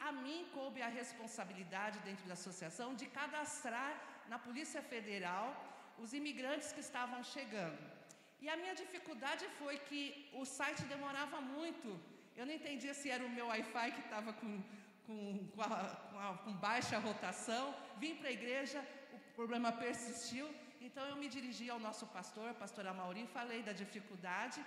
a mim coube a responsabilidade dentro da associação de cadastrar na Polícia Federal os imigrantes que estavam chegando. E a minha dificuldade foi que o site demorava muito. Eu não entendia se era o meu Wi-Fi que estava com baixa rotação. Vim para a igreja, o problema persistiu. Então eu me dirigi ao nosso pastor Amaury, falei da dificuldade.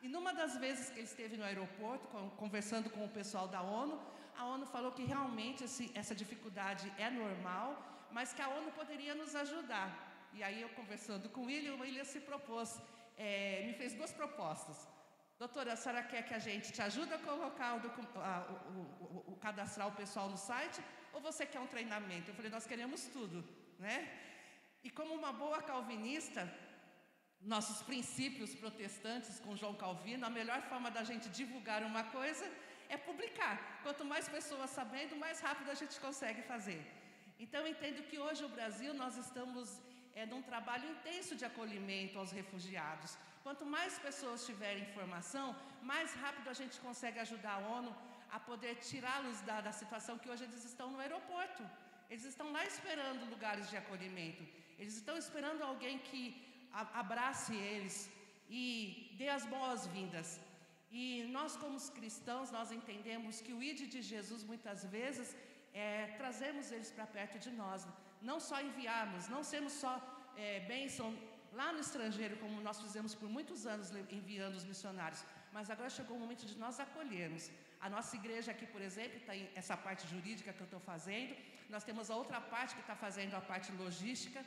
E numa das vezes que ele esteve no aeroporto, conversando com o pessoal da ONU, a ONU falou que realmente essa dificuldade é normal, mas que a ONU poderia nos ajudar. E aí eu conversando com o William se propôs, me fez 2 propostas. Doutora, a senhora quer que a gente te ajude a colocar cadastrar o pessoal no site, ou você quer um treinamento? Eu falei, nós queremos tudo, né? E como uma boa calvinista, nossos princípios protestantes com João Calvino, a melhor forma da gente divulgar uma coisa é publicar. Quanto mais pessoas sabendo, mais rápido a gente consegue fazer. Então eu entendo que hoje o Brasil, nós estamos num trabalho intenso de acolhimento aos refugiados. Quanto mais pessoas tiverem informação, mais rápido a gente consegue ajudar a ONU a poder tirá-los da situação que hoje eles estão no aeroporto. Eles estão lá esperando lugares de acolhimento. Eles estão esperando alguém que abrace eles e dê as boas-vindas. E nós, como os cristãos, nós entendemos que o ID de Jesus, muitas vezes, trazemos eles para perto de nós. Não só enviarmos, não sermos só bênção lá no estrangeiro, como nós fizemos por muitos anos, enviando os missionários. Mas agora chegou o momento de nós acolhermos. A nossa igreja aqui, por exemplo, está em essa parte jurídica que eu estou fazendo. Nós temos a outra parte que está fazendo a parte logística.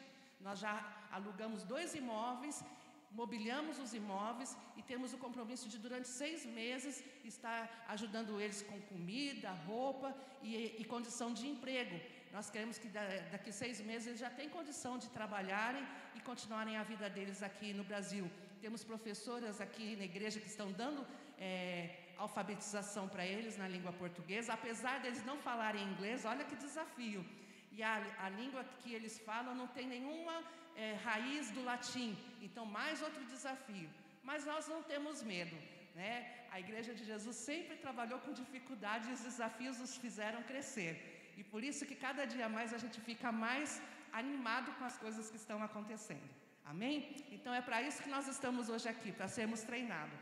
Nós já alugamos 2 imóveis, mobiliamos os imóveis e temos o compromisso de, durante 6 meses, estar ajudando eles com comida, roupa e condição de emprego. Nós queremos que daqui 6 meses eles já tenham condição de trabalharem e continuarem a vida deles aqui no Brasil. Temos professoras aqui na igreja que estão dando alfabetização para eles na língua portuguesa, apesar deles não falarem inglês. Olha que desafio! E a língua que eles falam não tem nenhuma raiz do latim. Então, mais outro desafio. Mas nós não temos medo, né? A Igreja de Jesus sempre trabalhou com dificuldade e os desafios nos fizeram crescer. E por isso que cada dia mais a gente fica mais animado com as coisas que estão acontecendo. Amém? Então é para isso que nós estamos hoje aqui, para sermos treinados.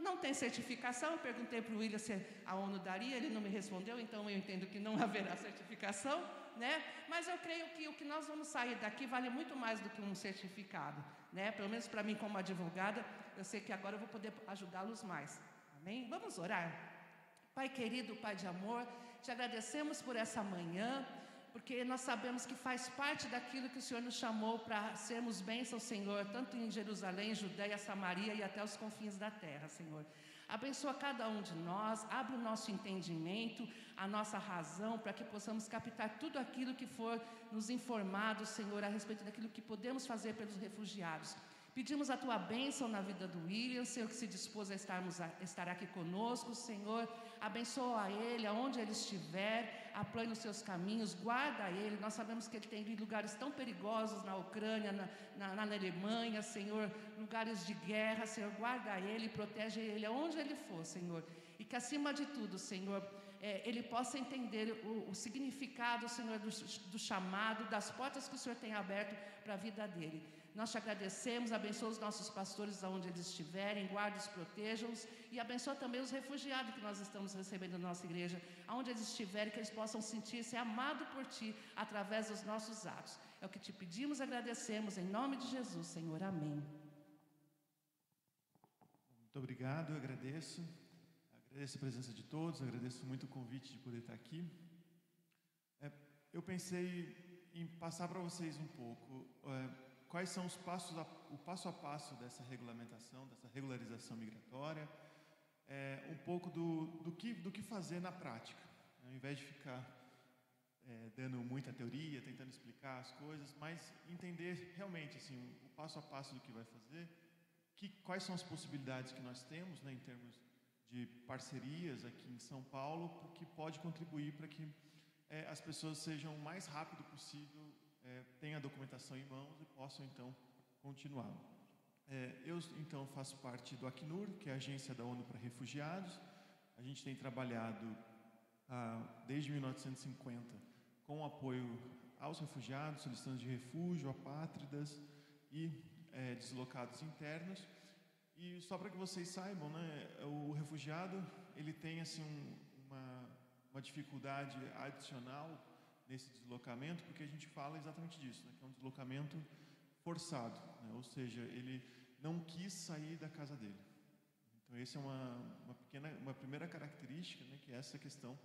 Não tem certificação. Eu perguntei para o William se a ONU daria, ele não me respondeu, então eu entendo que não haverá certificação, né? Mas eu creio que o que nós vamos sair daqui vale muito mais do que um certificado, né? Pelo menos para mim, como advogada, eu sei que agora eu vou poder ajudá-los mais. Amém? Vamos orar? Pai querido, Pai de amor, te agradecemos por essa manhã, porque nós sabemos que faz parte daquilo que o Senhor nos chamou para sermos bênçãos, Senhor, tanto em Jerusalém, Judeia, Samaria e até os confins da terra, Senhor. Abençoa cada um de nós, abre o nosso entendimento, a nossa razão, para que possamos captar tudo aquilo que for nos informado, Senhor, a respeito daquilo que podemos fazer pelos refugiados. Pedimos a Tua bênção na vida do William, Senhor, que se dispôs a estar aqui conosco, Senhor. Abençoa ele, aonde ele estiver, aplane os seus caminhos, guarda ele. Nós sabemos que ele tem ido em lugares tão perigosos na Ucrânia, na Alemanha, Senhor, lugares de guerra, Senhor. Guarda ele, protege ele aonde ele for, Senhor. E que acima de tudo, Senhor, ele possa entender o significado, Senhor, do chamado, das portas que o Senhor tem aberto para a vida dele. Nós te agradecemos, abençoa os nossos pastores aonde eles estiverem, guarda-os, proteja-os e abençoa também os refugiados que nós estamos recebendo na nossa igreja, aonde eles estiverem, que eles possam sentir-se amados por Ti através dos nossos atos. É o que te pedimos e agradecemos, em nome de Jesus, Senhor. Amém. Muito obrigado, eu agradeço a presença de todos, agradeço muito o convite de poder estar aqui. Eu pensei em passar para vocês um pouco quais são o passo a passo dessa regulamentação, dessa regularização migratória, um pouco do que fazer na prática, ao invés de ficar dando muita teoria, tentando explicar as coisas, mas entender realmente assim, o passo a passo do que vai fazer, quais são as possibilidades que nós temos, né, em termos de parcerias aqui em São Paulo, que pode contribuir para que as pessoas sejam o mais rápido possível, tenham a documentação em mãos e possam então continuar. Eu então faço parte do Acnur, que é a agência da ONU para refugiados. A gente tem trabalhado desde 1950, com apoio aos refugiados, solicitantes de refúgio, apátridas e deslocados internos. E só para que vocês saibam, né, o refugiado ele tem assim uma dificuldade adicional nesse deslocamento, porque a gente fala exatamente disso, né, que é um deslocamento forçado, né, ou seja, ele não quis sair da casa dele. Então, essa é uma primeira característica, né, que é essa questão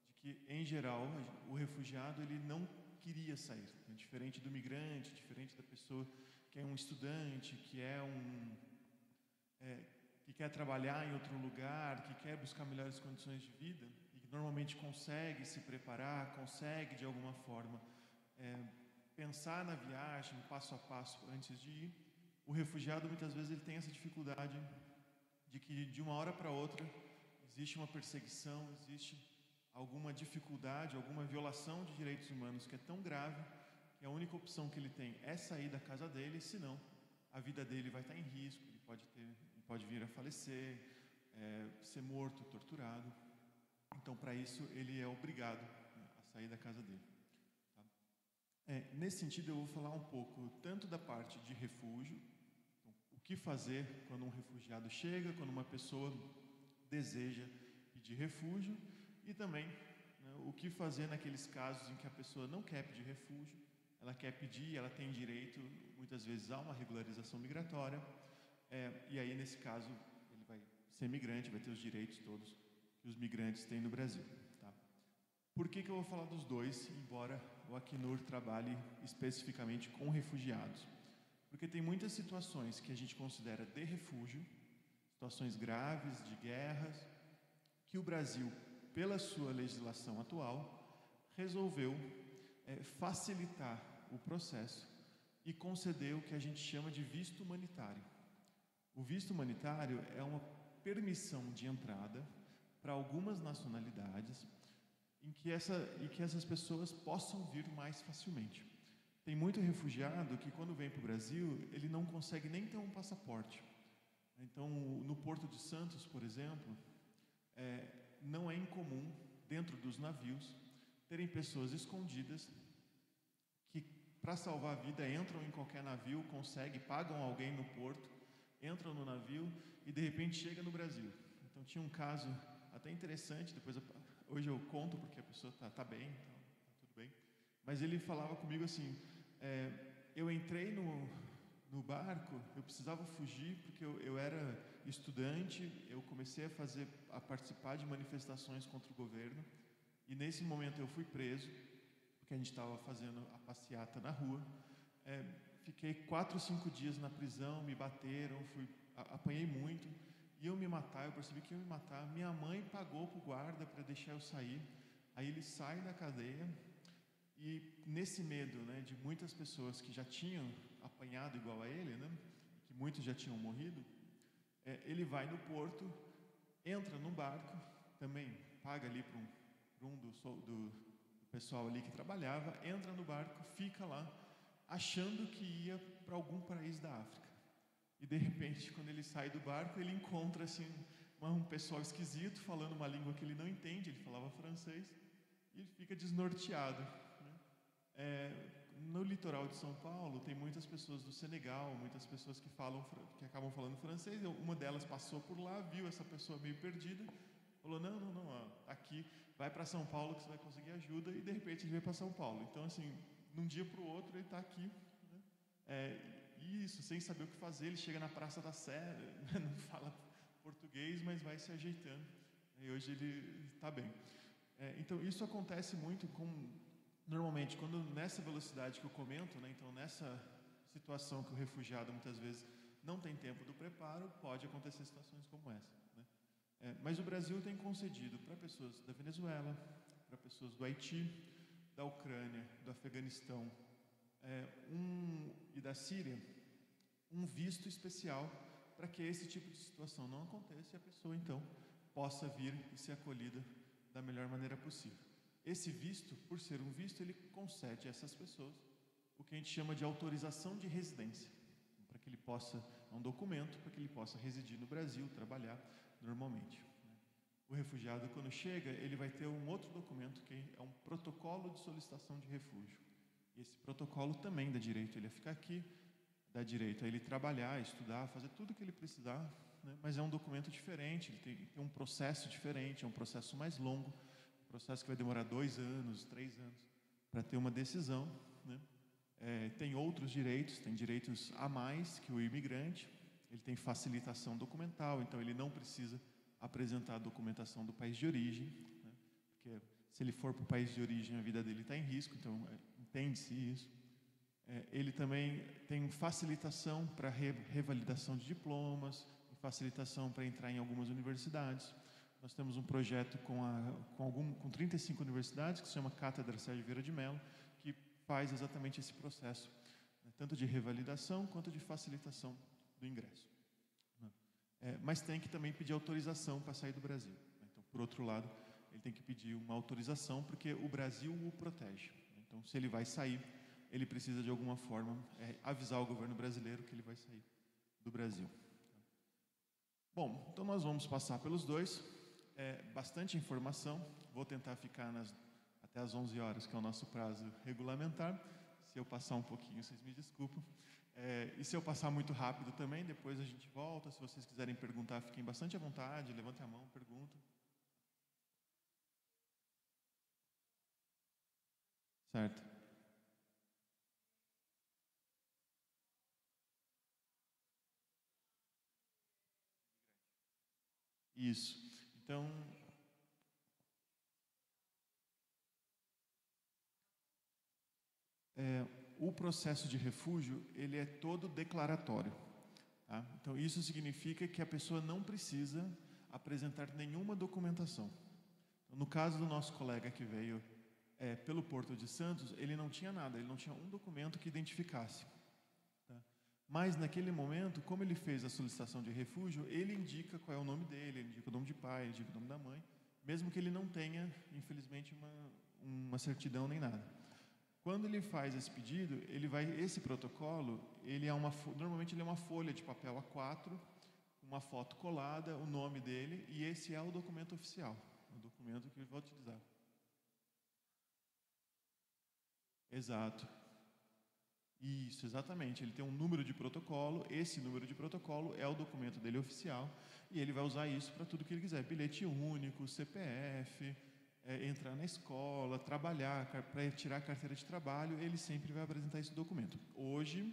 de que, em geral, o refugiado ele não queria sair, né, diferente do migrante, diferente da pessoa que é um estudante, que quer trabalhar em outro lugar, que quer buscar melhores condições de vida e que normalmente consegue se preparar, consegue de alguma forma pensar na viagem passo a passo antes de ir. O refugiado muitas vezes ele tem essa dificuldade de que de uma hora para outra existe uma perseguição, existe alguma dificuldade, alguma violação de direitos humanos que é tão grave que a única opção que ele tem é sair da casa dele, senão a vida dele vai estar em risco, ele pode vir a falecer, ser morto, torturado. Então, para isso, ele é obrigado, né, a sair da casa dele. Tá? Nesse sentido, eu vou falar um pouco tanto da parte de refúgio, então, o que fazer quando um refugiado chega, quando uma pessoa deseja pedir refúgio, e também, né, o que fazer naqueles casos em que a pessoa não quer pedir refúgio, ela quer pedir, ela tem direito, muitas vezes, a uma regularização migratória, e aí, nesse caso, ele vai ser migrante, vai ter os direitos todos que os migrantes têm no Brasil. Tá? Por que eu vou falar dos dois, embora o Acnur trabalhe especificamente com refugiados? Porque tem muitas situações que a gente considera de refúgio, situações graves, de guerras, que o Brasil, pela sua legislação atual, resolveu facilitar o processo e conceder o que a gente chama de visto humanitário. O visto humanitário é uma permissão de entrada para algumas nacionalidades em que essas pessoas possam vir mais facilmente. Tem muito refugiado que, quando vem para o Brasil, ele não consegue nem ter um passaporte. Então, no Porto de Santos, por exemplo, não é incomum, dentro dos navios, terem pessoas escondidas que, para salvar a vida, entram em qualquer navio, pagam alguém no porto, entram no navio e, de repente, chega no Brasil. Então, tinha um caso até interessante, hoje eu conto porque a pessoa está bem, então está tudo bem. Mas ele falava comigo assim, eu entrei no barco, eu precisava fugir porque eu era estudante, eu comecei a participar de manifestações contra o governo, e nesse momento eu fui preso, porque a gente estava fazendo a passeata na rua. Fiquei 4 ou 5 dias na prisão, me bateram, apanhei muito, iam me matar, eu percebi que iam me matar. Minha mãe pagou para o guarda para deixar eu sair. Aí ele sai da cadeia e, nesse medo, né, de muitas pessoas que já tinham apanhado igual a ele, né, que muitos já tinham morrido, ele vai no porto, entra num barco, também paga ali para um do pessoal ali que trabalhava, entra no barco, fica lá, achando que ia para algum país da África. E, de repente, quando ele sai do barco, ele encontra assim, um pessoal esquisito, falando uma língua que ele não entende, ele falava francês, e ele fica desnorteado. Né? No litoral de São Paulo, tem muitas pessoas do Senegal, muitas pessoas que acabam falando francês. Uma delas passou por lá, viu essa pessoa meio perdida, falou, não, aqui, vai para São Paulo que você vai conseguir ajuda, e, de repente, ele veio para São Paulo. Então, assim, num dia para o outro, ele está aqui, né? Isso, sem saber o que fazer, ele chega na Praça da Sé, não fala português, mas vai se ajeitando, e hoje ele está bem. Então, isso acontece muito normalmente, quando nessa velocidade que eu comento, né, então nessa situação que o refugiado muitas vezes não tem tempo do preparo, pode acontecer situações como essa. Né? Mas o Brasil tem concedido para pessoas da Venezuela, para pessoas do Haiti, da Ucrânia, do Afeganistão, e da Síria, um visto especial para que esse tipo de situação não aconteça e a pessoa, então, possa vir e ser acolhida da melhor maneira possível. Esse visto, por ser um visto, ele concede a essas pessoas o que a gente chama de autorização de residência, para que ele possa, um documento para que ele possa residir no Brasil, trabalhar normalmente. o refugiado, quando chega, ele vai ter um outro documento que é um protocolo de solicitação de refúgio. E esse protocolo também dá direito a ele a ficar aqui, dá direito a ele trabalhar, estudar, fazer tudo o que ele precisar, né? Mas é um documento diferente, ele tem um processo diferente, é um processo mais longo, um processo que vai demorar 2 anos, 3 anos, para ter uma decisão, né? Tem outros direitos, tem direitos a mais que o imigrante, ele tem facilitação documental, então ele não precisa apresentar a documentação do país de origem, né? Porque se ele for para o país de origem, a vida dele está em risco, então entende-se isso. Ele também tem facilitação para revalidação de diplomas, facilitação para entrar em algumas universidades. Nós temos um projeto com 35 universidades, que se chama Cátedra Sérgio Vieira de Mello, que faz exatamente esse processo, né, tanto de revalidação quanto de facilitação do ingresso. Mas tem que também pedir autorização para sair do Brasil. Então, por outro lado, ele tem que pedir uma autorização, porque o Brasil o protege. Então, se ele vai sair, ele precisa de alguma forma avisar o governo brasileiro que ele vai sair do Brasil. Bom, então nós vamos passar pelos dois. Bastante informação. Vou tentar ficar até as 11 horas, que é o nosso prazo regulamentar. Se eu passar um pouquinho, vocês me desculpam. E se eu passar muito rápido também, depois a gente volta. Se vocês quiserem perguntar, fiquem bastante à vontade. Levantem a mão, pergunta. Certo. Isso. Então, o processo de refúgio, ele é todo declaratório. Tá? Então, isso significa que a pessoa não precisa apresentar nenhuma documentação. Então, no caso do nosso colega que veio pelo Porto de Santos, ele não tinha nada, ele não tinha um documento que identificasse. Tá? Mas, naquele momento, como ele fez a solicitação de refúgio, ele indica qual é o nome dele, ele indica o nome de pai, ele indica o nome da mãe, mesmo que ele não tenha, infelizmente, uma certidão nem nada. Quando ele faz esse pedido, esse protocolo, normalmente ele é uma folha de papel A4, uma foto colada, o nome dele, e esse é o documento oficial, o documento que ele vai utilizar. Exato. Isso, exatamente. Ele tem um número de protocolo, esse número de protocolo é o documento dele oficial, e ele vai usar isso para tudo que ele quiser, bilhete único, CPF, entrar na escola, trabalhar, para tirar a carteira de trabalho, ele sempre vai apresentar esse documento. Hoje,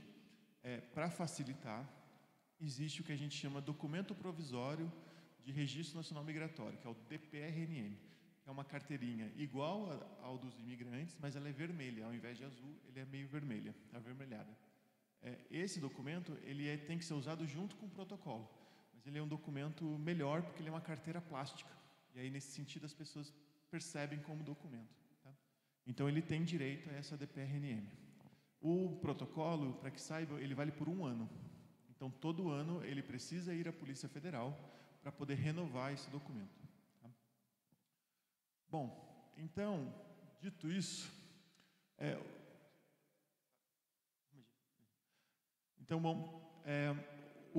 para facilitar, existe o que a gente chama Documento Provisório de Registro Nacional Migratório, que é o DPRNM. É uma carteirinha igual ao dos imigrantes, mas ela é vermelha, ao invés de azul, ele é meio vermelha, avermelhada. Esse documento, tem que ser usado junto com o protocolo, mas ele é um documento melhor porque ele é uma carteira plástica, e aí nesse sentido as pessoas percebem como documento. Tá? Então ele tem direito a essa DPRNM. O protocolo, para que saibam, ele vale por 1 ano. Então todo ano ele precisa ir à Polícia Federal para poder renovar esse documento. Tá? Bom, então, dito isso,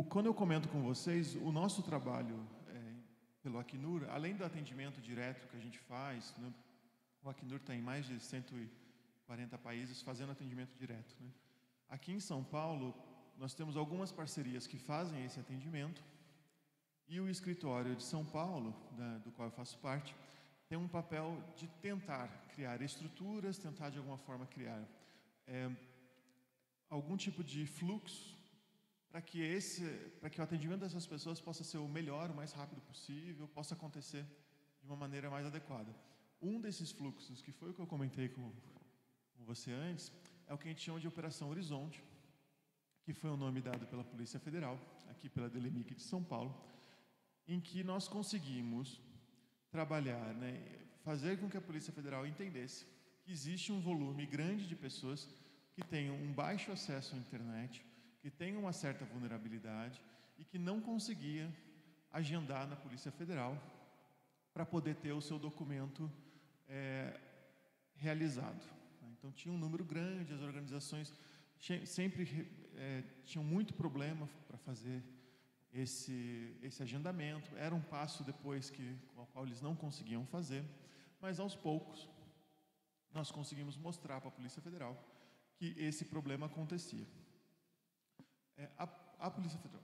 quando eu comento com vocês, o nosso trabalho pelo Acnur, além do atendimento direto que a gente faz, né, o Acnur está em mais de 140 países fazendo atendimento direto. Né? Aqui em São Paulo, nós temos algumas parcerias que fazem esse atendimento, e o escritório de São Paulo, do qual eu faço parte, tem um papel de tentar criar estruturas, tentar de alguma forma criar algum tipo de fluxo para que o atendimento dessas pessoas possa ser o melhor, o mais rápido possível, possa acontecer de uma maneira mais adequada. Um desses fluxos, que foi o que eu comentei com você antes, é o que a gente chama de Operação Horizonte, que foi o nome dado pela Polícia Federal, aqui pela Delemic de São Paulo, em que nós conseguimos trabalhar, né, fazer com que a Polícia Federal entendesse que existe um volume grande de pessoas que tenham um baixo acesso à internet, que tenham uma certa vulnerabilidade e que não conseguia agendar na Polícia Federal para poder ter o seu documento realizado. Então tinha um número grande, as organizações sempre tinham muito problema para fazer esse agendamento. Era um passo depois com o qual eles não conseguiam fazer, mas aos poucos nós conseguimos mostrar para a Polícia Federal que esse problema acontecia. A Polícia Federal...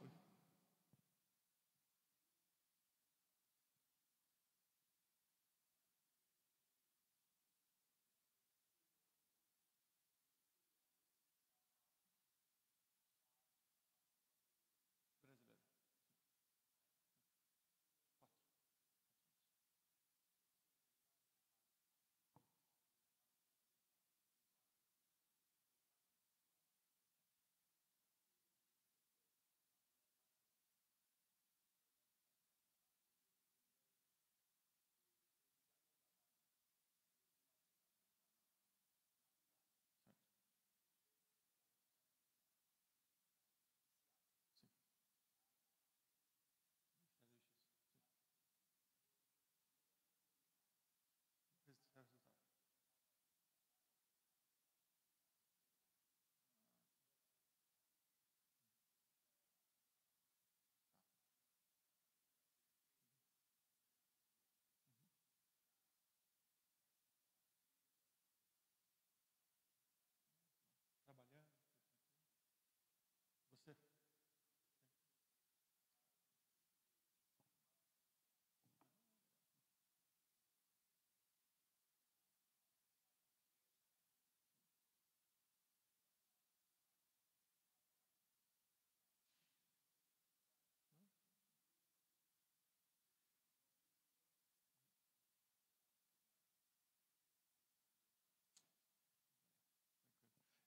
Trabalhando. Você?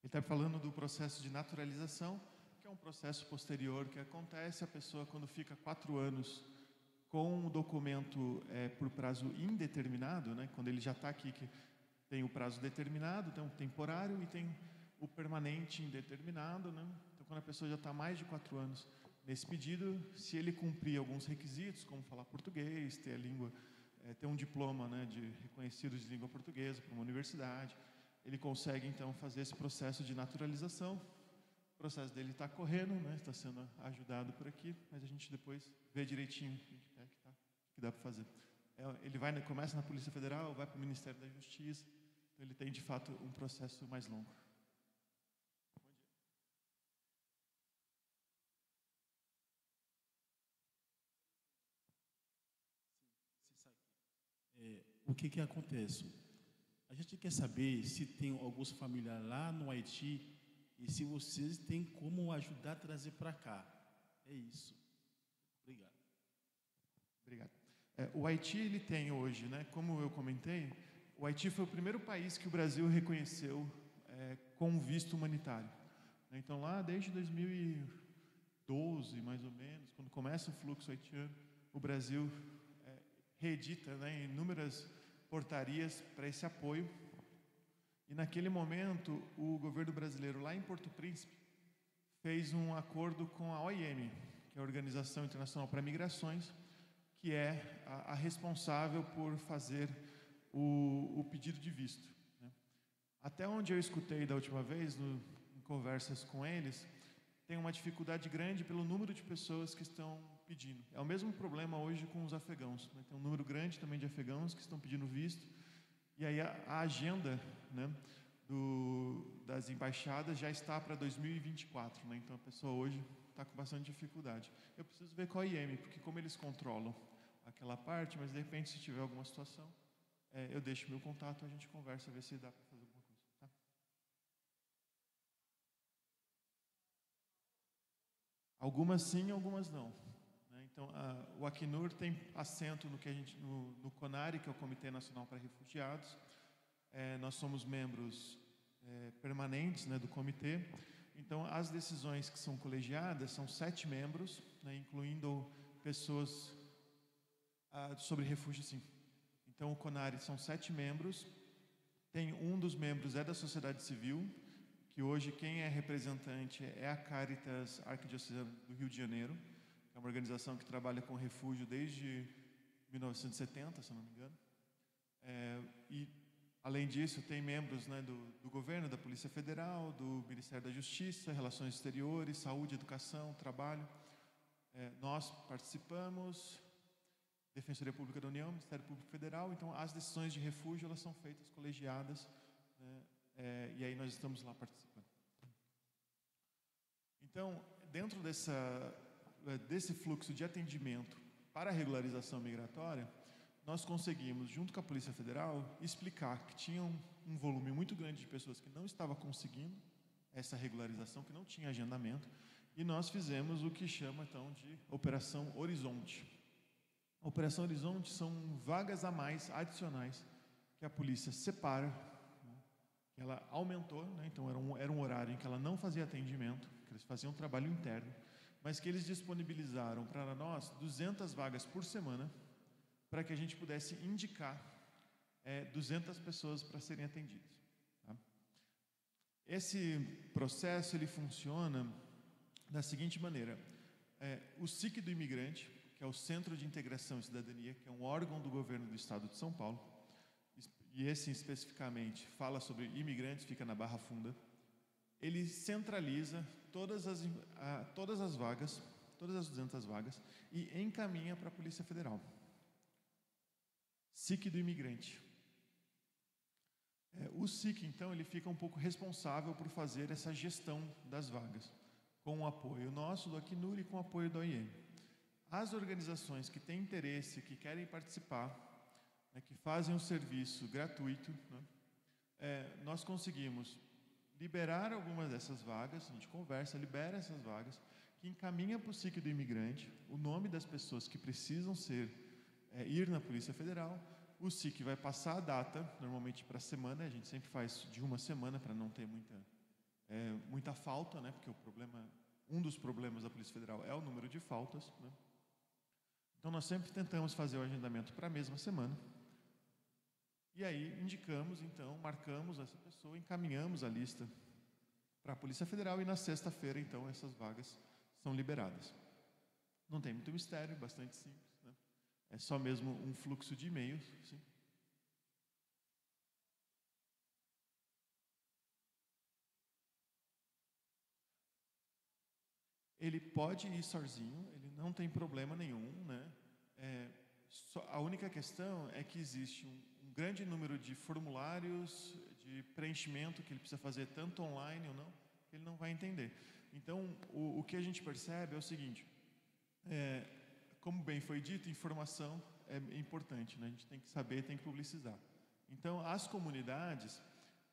Ele está falando do processo de naturalização, que é um processo posterior que acontece a pessoa quando fica 4 anos com o documento por prazo indeterminado, né? Quando ele já está aqui, que tem o prazo determinado, tem o temporário e tem o permanente indeterminado, né? Então, quando a pessoa já está mais de 4 anos nesse pedido, se ele cumprir alguns requisitos, como falar português, ter a língua, ter um diploma, né, de reconhecido de língua portuguesa por uma universidade, ele consegue, então, fazer esse processo de naturalização. O processo dele está correndo, né? Está sendo ajudado por aqui, mas a gente depois vê direitinho o que dá para fazer. Ele começa na Polícia Federal, vai para o Ministério da Justiça, então ele tem, de fato, um processo mais longo. O que acontece? A gente quer saber se tem alguns familiares lá no Haiti e se vocês têm como ajudar a trazer para cá. É isso. Obrigado. Obrigado. O Haiti, ele tem hoje, né, como eu comentei, o Haiti foi o primeiro país que o Brasil reconheceu com visto humanitário. Então, lá desde 2012, mais ou menos, quando começa o fluxo haitiano, o Brasil reedita, né, inúmeras portarias para esse apoio. E naquele momento, o governo brasileiro, lá em Porto Príncipe, fez um acordo com a OIM, que é a Organização Internacional para Migrações, que é a responsável por fazer o pedido de visto, né? Até onde eu escutei da última vez, em conversas com eles, tem uma dificuldade grande pelo número de pessoas que estão pedindo. É o mesmo problema hoje com os afegãos, né? Tem um número grande também de afegãos que estão pedindo visto, e aí a agenda, né, das embaixadas já está para 2024, né? Então a pessoa hoje está com bastante dificuldade. Eu preciso ver com a IEM, porque como eles controlam aquela parte, mas de repente se tiver alguma situação, eu deixo meu contato, a gente conversa, ver se dá para fazer alguma coisa, tá? Algumas sim, algumas não, né? Então o Acnur tem assento no CONARE, que é o Comitê Nacional para Refugiados. Nós somos membros permanentes, né, do comitê. Então, as decisões que são colegiadas são 7 membros, né, incluindo pessoas sobre refúgio, sim. Então, o CONARE são 7 membros. Tem um dos membros da sociedade civil, que hoje quem é representante é a Caritas Arquidiocesana do Rio de Janeiro, que é uma organização que trabalha com refúgio desde 1970, se eu não me engano. E além disso, tem membros, né, do governo, da Polícia Federal, do Ministério da Justiça, Relações Exteriores, Saúde, Educação, Trabalho. nós participamos, Defensoria Pública da União, Ministério Público Federal, então as decisões de refúgio elas são feitas colegiadas, né, e aí nós estamos lá participando. Então, dentro desse fluxo de atendimento para a regularização migratória, nós conseguimos, junto com a Polícia Federal, explicar que tinha um volume muito grande de pessoas que não estava conseguindo essa regularização, que não tinha agendamento, e nós fizemos o que chama, então, de Operação Horizonte. A Operação Horizonte são vagas a mais, adicionais, que a polícia separa, né, que ela aumentou, né, então era um horário em que ela não fazia atendimento, que eles faziam um trabalho interno, mas que eles disponibilizaram para nós 200 vagas por semana, para que a gente pudesse indicar 200 pessoas para serem atendidas. Tá? Esse processo ele funciona da seguinte maneira: o SIC do Imigrante, que é o Centro de Integração e Cidadania, que é um órgão do governo do Estado de São Paulo, e esse especificamente fala sobre imigrantes, fica na Barra Funda. Ele centraliza todas as vagas, todas as 200 vagas, e encaminha para a Polícia Federal. SIC do Imigrante. O SIC, então, ele fica um pouco responsável por fazer essa gestão das vagas, com o apoio nosso, do Acnur, e com o apoio da OIM. As organizações que têm interesse, que querem participar, né, que fazem um serviço gratuito, né, nós conseguimos liberar algumas dessas vagas, a gente conversa, libera essas vagas, que encaminha para o SIC do Imigrante o nome das pessoas que precisam ir na Polícia Federal. O SIC vai passar a data, normalmente para a semana, a gente sempre faz de uma semana para não ter muita falta, né, porque um dos problemas da Polícia Federal é o número de faltas, né? Então nós sempre tentamos fazer o agendamento para a mesma semana. E aí indicamos, então, marcamos essa pessoa, encaminhamos a lista para a Polícia Federal, e na sexta-feira, então, essas vagas são liberadas. Não tem muito mistério, bastante simples, né? É só mesmo um fluxo de e-mails, sim. Ele pode ir sozinho, ele não tem problema nenhum, né? A única questão é que existe um grande número de formulários de preenchimento que ele precisa fazer, tanto online ou não, que ele não vai entender. Então, o que a gente percebe é o seguinte: como bem foi dito, informação é importante, né? A gente tem que saber, tem que publicizar. Então, as comunidades,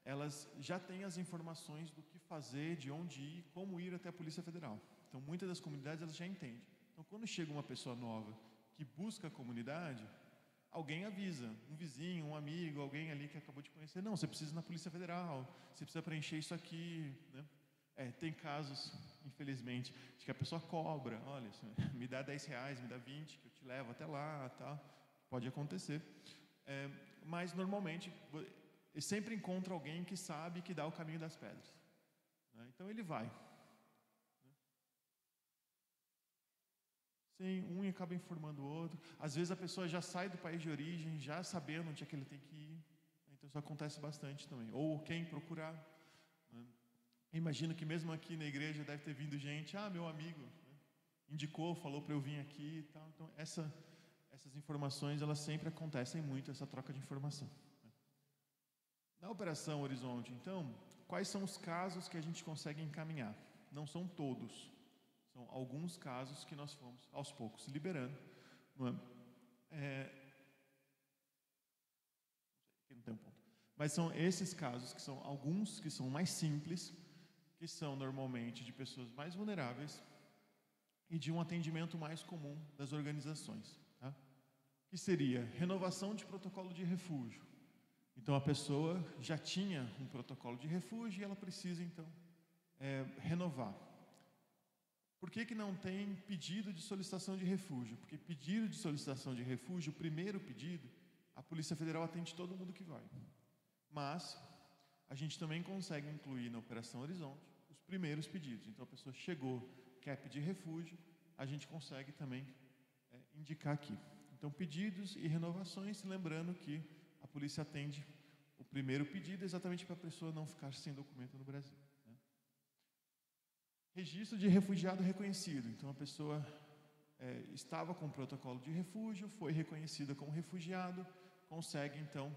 elas já têm as informações do que fazer, de onde ir, como ir até a Polícia Federal. Então, muitas das comunidades elas já entendem. Então, quando chega uma pessoa nova que busca a comunidade, alguém avisa, um vizinho, um amigo, alguém ali que acabou de conhecer: não, você precisa ir na Polícia Federal, você precisa preencher isso aqui, né? Tem casos, infelizmente, de que a pessoa cobra: olha, me dá R$10, me dá 20, que eu te levo até lá, tá? Pode acontecer. Mas, normalmente, sempre encontra alguém que sabe, que dá o caminho das pedras, né? Então, ele vai. Sim, um acaba informando o outro. Às vezes a pessoa já sai do país de origem, já sabendo onde é que ele tem que ir. Então isso acontece bastante também. Ou quem procurar, né? Imagino que mesmo aqui na igreja deve ter vindo gente: meu amigo, né, indicou, falou para eu vir aqui e tal. Então essas informações, elas sempre acontecem muito, essa troca de informação, né? Na Operação Horizonte, então, quais são os casos que a gente consegue encaminhar? Não são todos. São alguns casos que nós fomos, aos poucos, liberando, não é? Aqui não tem um ponto. Mas são esses casos que são alguns que são mais simples, que são normalmente de pessoas mais vulneráveis e de um atendimento mais comum das organizações, tá? Que seria renovação de protocolo de refúgio. Então, a pessoa já tinha um protocolo de refúgio e ela precisa, então, renovar. Por que não tem pedido de solicitação de refúgio? Porque pedido de solicitação de refúgio, o primeiro pedido, a Polícia Federal atende todo mundo que vai. Mas a gente também consegue incluir na Operação Horizonte os primeiros pedidos. Então, a pessoa chegou, quer pedir refúgio, a gente consegue também indicar aqui. Então, pedidos e renovações, lembrando que a polícia atende o primeiro pedido exatamente para a pessoa não ficar sem documento no Brasil, né? Registro de refugiado reconhecido. Então, a pessoa estava com protocolo de refúgio, foi reconhecida como refugiado, consegue então,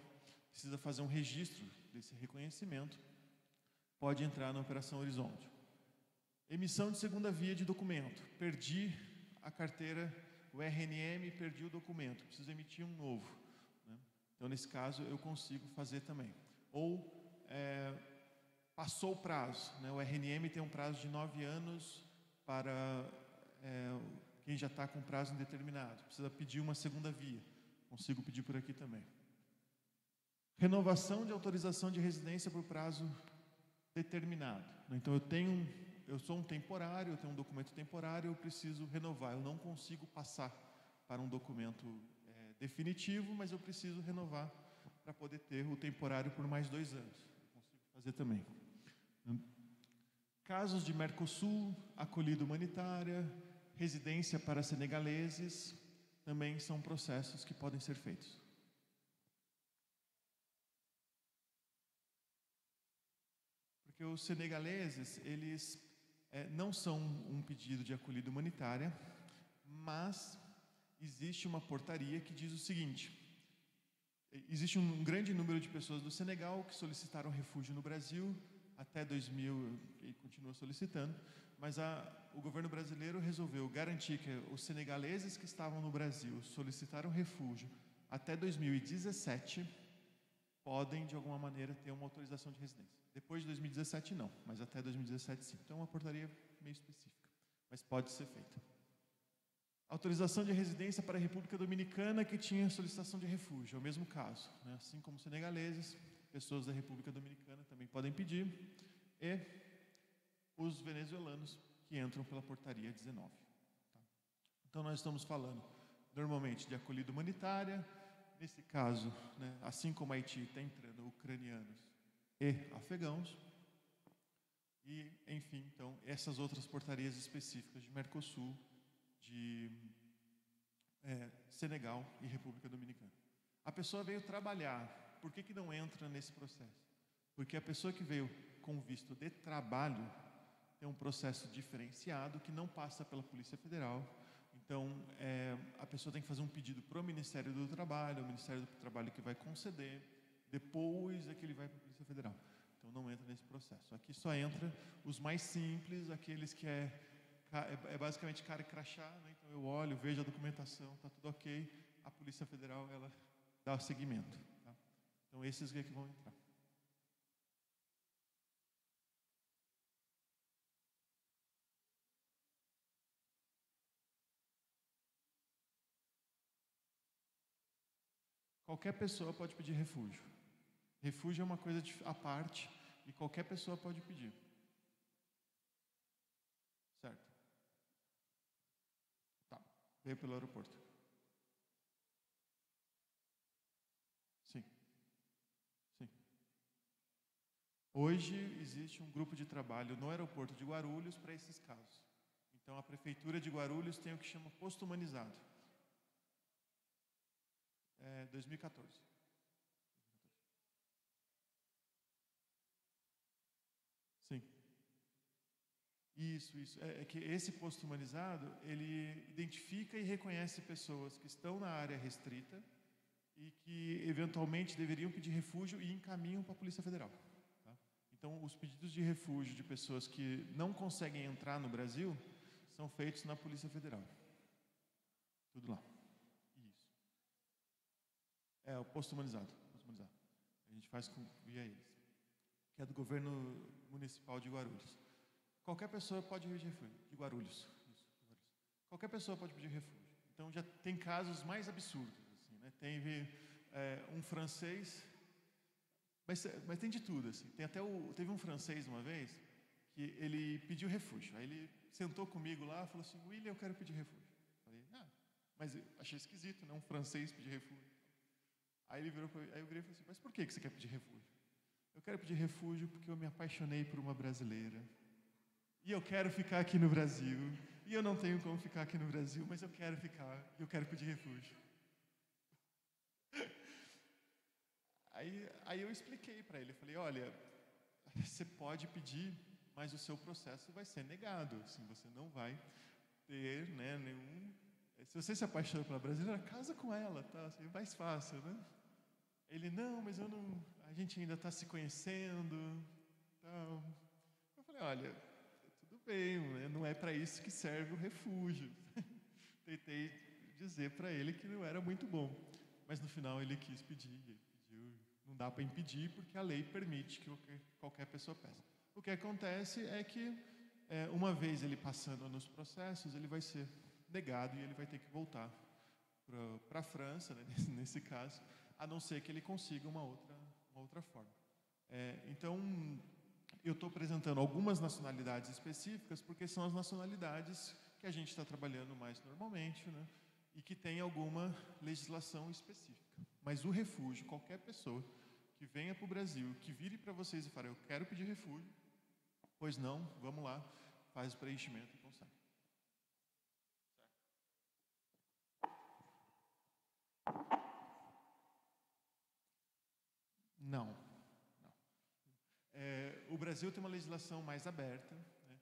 precisa fazer um registro desse reconhecimento, pode entrar na Operação Horizonte. Emissão de segunda via de documento, perdi a carteira, o RNM, perdi o documento, preciso emitir um novo, né? Então, nesse caso, eu consigo fazer também. Ou passou o prazo, né? O RNM tem um prazo de 9 anos para quem já está com prazo indeterminado, precisa pedir uma segunda via, consigo pedir por aqui também. Renovação de autorização de residência por prazo determinado. Então, eu sou um temporário, eu tenho um documento temporário, eu preciso renovar, eu não consigo passar para um documento definitivo, mas eu preciso renovar para poder ter o temporário por mais 2 anos. Eu consigo fazer também. Casos de Mercosul, acolhida humanitária, residência para senegaleses, também são processos que podem ser feitos. Porque os senegaleses, eles não são um pedido de acolhida humanitária, mas existe uma portaria que diz o seguinte: existe um grande número de pessoas do Senegal que solicitaram refúgio no Brasil até 2000 e continua solicitando, mas o governo brasileiro resolveu garantir que os senegaleses que estavam no Brasil solicitaram refúgio até 2017 podem, de alguma maneira, ter uma autorização de residência. Depois de 2017, não, mas até 2017, sim. Então, é uma portaria meio específica, mas pode ser feita. Autorização de residência para a República Dominicana que tinha solicitação de refúgio, é o mesmo caso, né? Assim como senegaleses, pessoas da República Dominicana também podem pedir, e os venezuelanos que entram pela portaria 19. Tá? Então, nós estamos falando, normalmente, de acolhida humanitária. Nesse caso, né, assim como Haiti está entrando ucranianos e afegãos, e, enfim, então, essas outras portarias específicas de Mercosul, de Senegal e República Dominicana. A pessoa veio trabalhar, por que não entra nesse processo? Porque a pessoa que veio com visto de trabalho tem um processo diferenciado que não passa pela Polícia Federal. Então, a pessoa tem que fazer um pedido para o Ministério do Trabalho, o Ministério do Trabalho que vai conceder, depois é que ele vai para a Polícia Federal. Então, não entra nesse processo. Aqui só entra os mais simples, aqueles que basicamente cara e crachá, né? Então, eu olho, vejo a documentação, está tudo ok, a Polícia Federal, ela dá o seguimento. Tá? Então, esses que vão entrar. Qualquer pessoa pode pedir refúgio. Refúgio é uma coisa à parte e qualquer pessoa pode pedir. Certo? Tá. Veio pelo aeroporto. Sim. Sim. Hoje existe um grupo de trabalho no aeroporto de Guarulhos para esses casos. Então, a Prefeitura de Guarulhos tem o que chama posto humanizado. 2014. Sim. Isso. É que esse posto humanizado, ele identifica e reconhece pessoas que estão na área restrita e que, eventualmente, deveriam pedir refúgio e encaminham para a Polícia Federal. Tá? Então, os pedidos de refúgio de pessoas que não conseguem entrar no Brasil são feitos na Polícia Federal. Tudo lá. O posto humanizado. A gente faz via eles. Que é do governo municipal de Guarulhos. Qualquer pessoa pode pedir refúgio. De Guarulhos. Qualquer pessoa pode pedir refúgio. Então, já tem casos mais absurdos. Assim, né? Teve um francês, mas tem de tudo. Assim. Teve um francês uma vez que ele pediu refúgio. Aí ele sentou comigo lá e falou assim: William, eu quero pedir refúgio. Falei, mas eu achei esquisito, né? Um francês pedir refúgio. Aí eu virei e falei assim: mas por que você quer pedir refúgio? Eu quero pedir refúgio porque eu me apaixonei por uma brasileira. E eu quero ficar aqui no Brasil. E eu não tenho como ficar aqui no Brasil, mas eu quero ficar. E eu quero pedir refúgio. Aí eu expliquei para ele. Eu falei: olha, você pode pedir, mas o seu processo vai ser negado. Assim, você não vai ter, né, se você se apaixona pela brasileira, casa com ela, tá? Assim, é mais fácil, né? Ele, não, mas eu não, a gente ainda está se conhecendo, tal. Eu falei, olha, tudo bem, né? Não é para isso que serve o refúgio. Tentei dizer para ele que não era muito bom, mas no final ele quis pedir, ele pediu. Não dá para impedir porque a lei permite que qualquer pessoa peça. O que acontece é que uma vez ele passando nos processos, ele vai ser negado e ele vai ter que voltar para a França, né, nesse caso, a não ser que ele consiga uma outra forma. Então, eu estou apresentando algumas nacionalidades específicas porque são as nacionalidades que a gente está trabalhando mais normalmente, né, e que tem alguma legislação específica. Mas o refúgio, qualquer pessoa que venha para o Brasil, que vire para vocês e fale, eu quero pedir refúgio, pois não, vamos lá, faz o preenchimento e consegue. Não. O Brasil tem uma legislação mais aberta, né?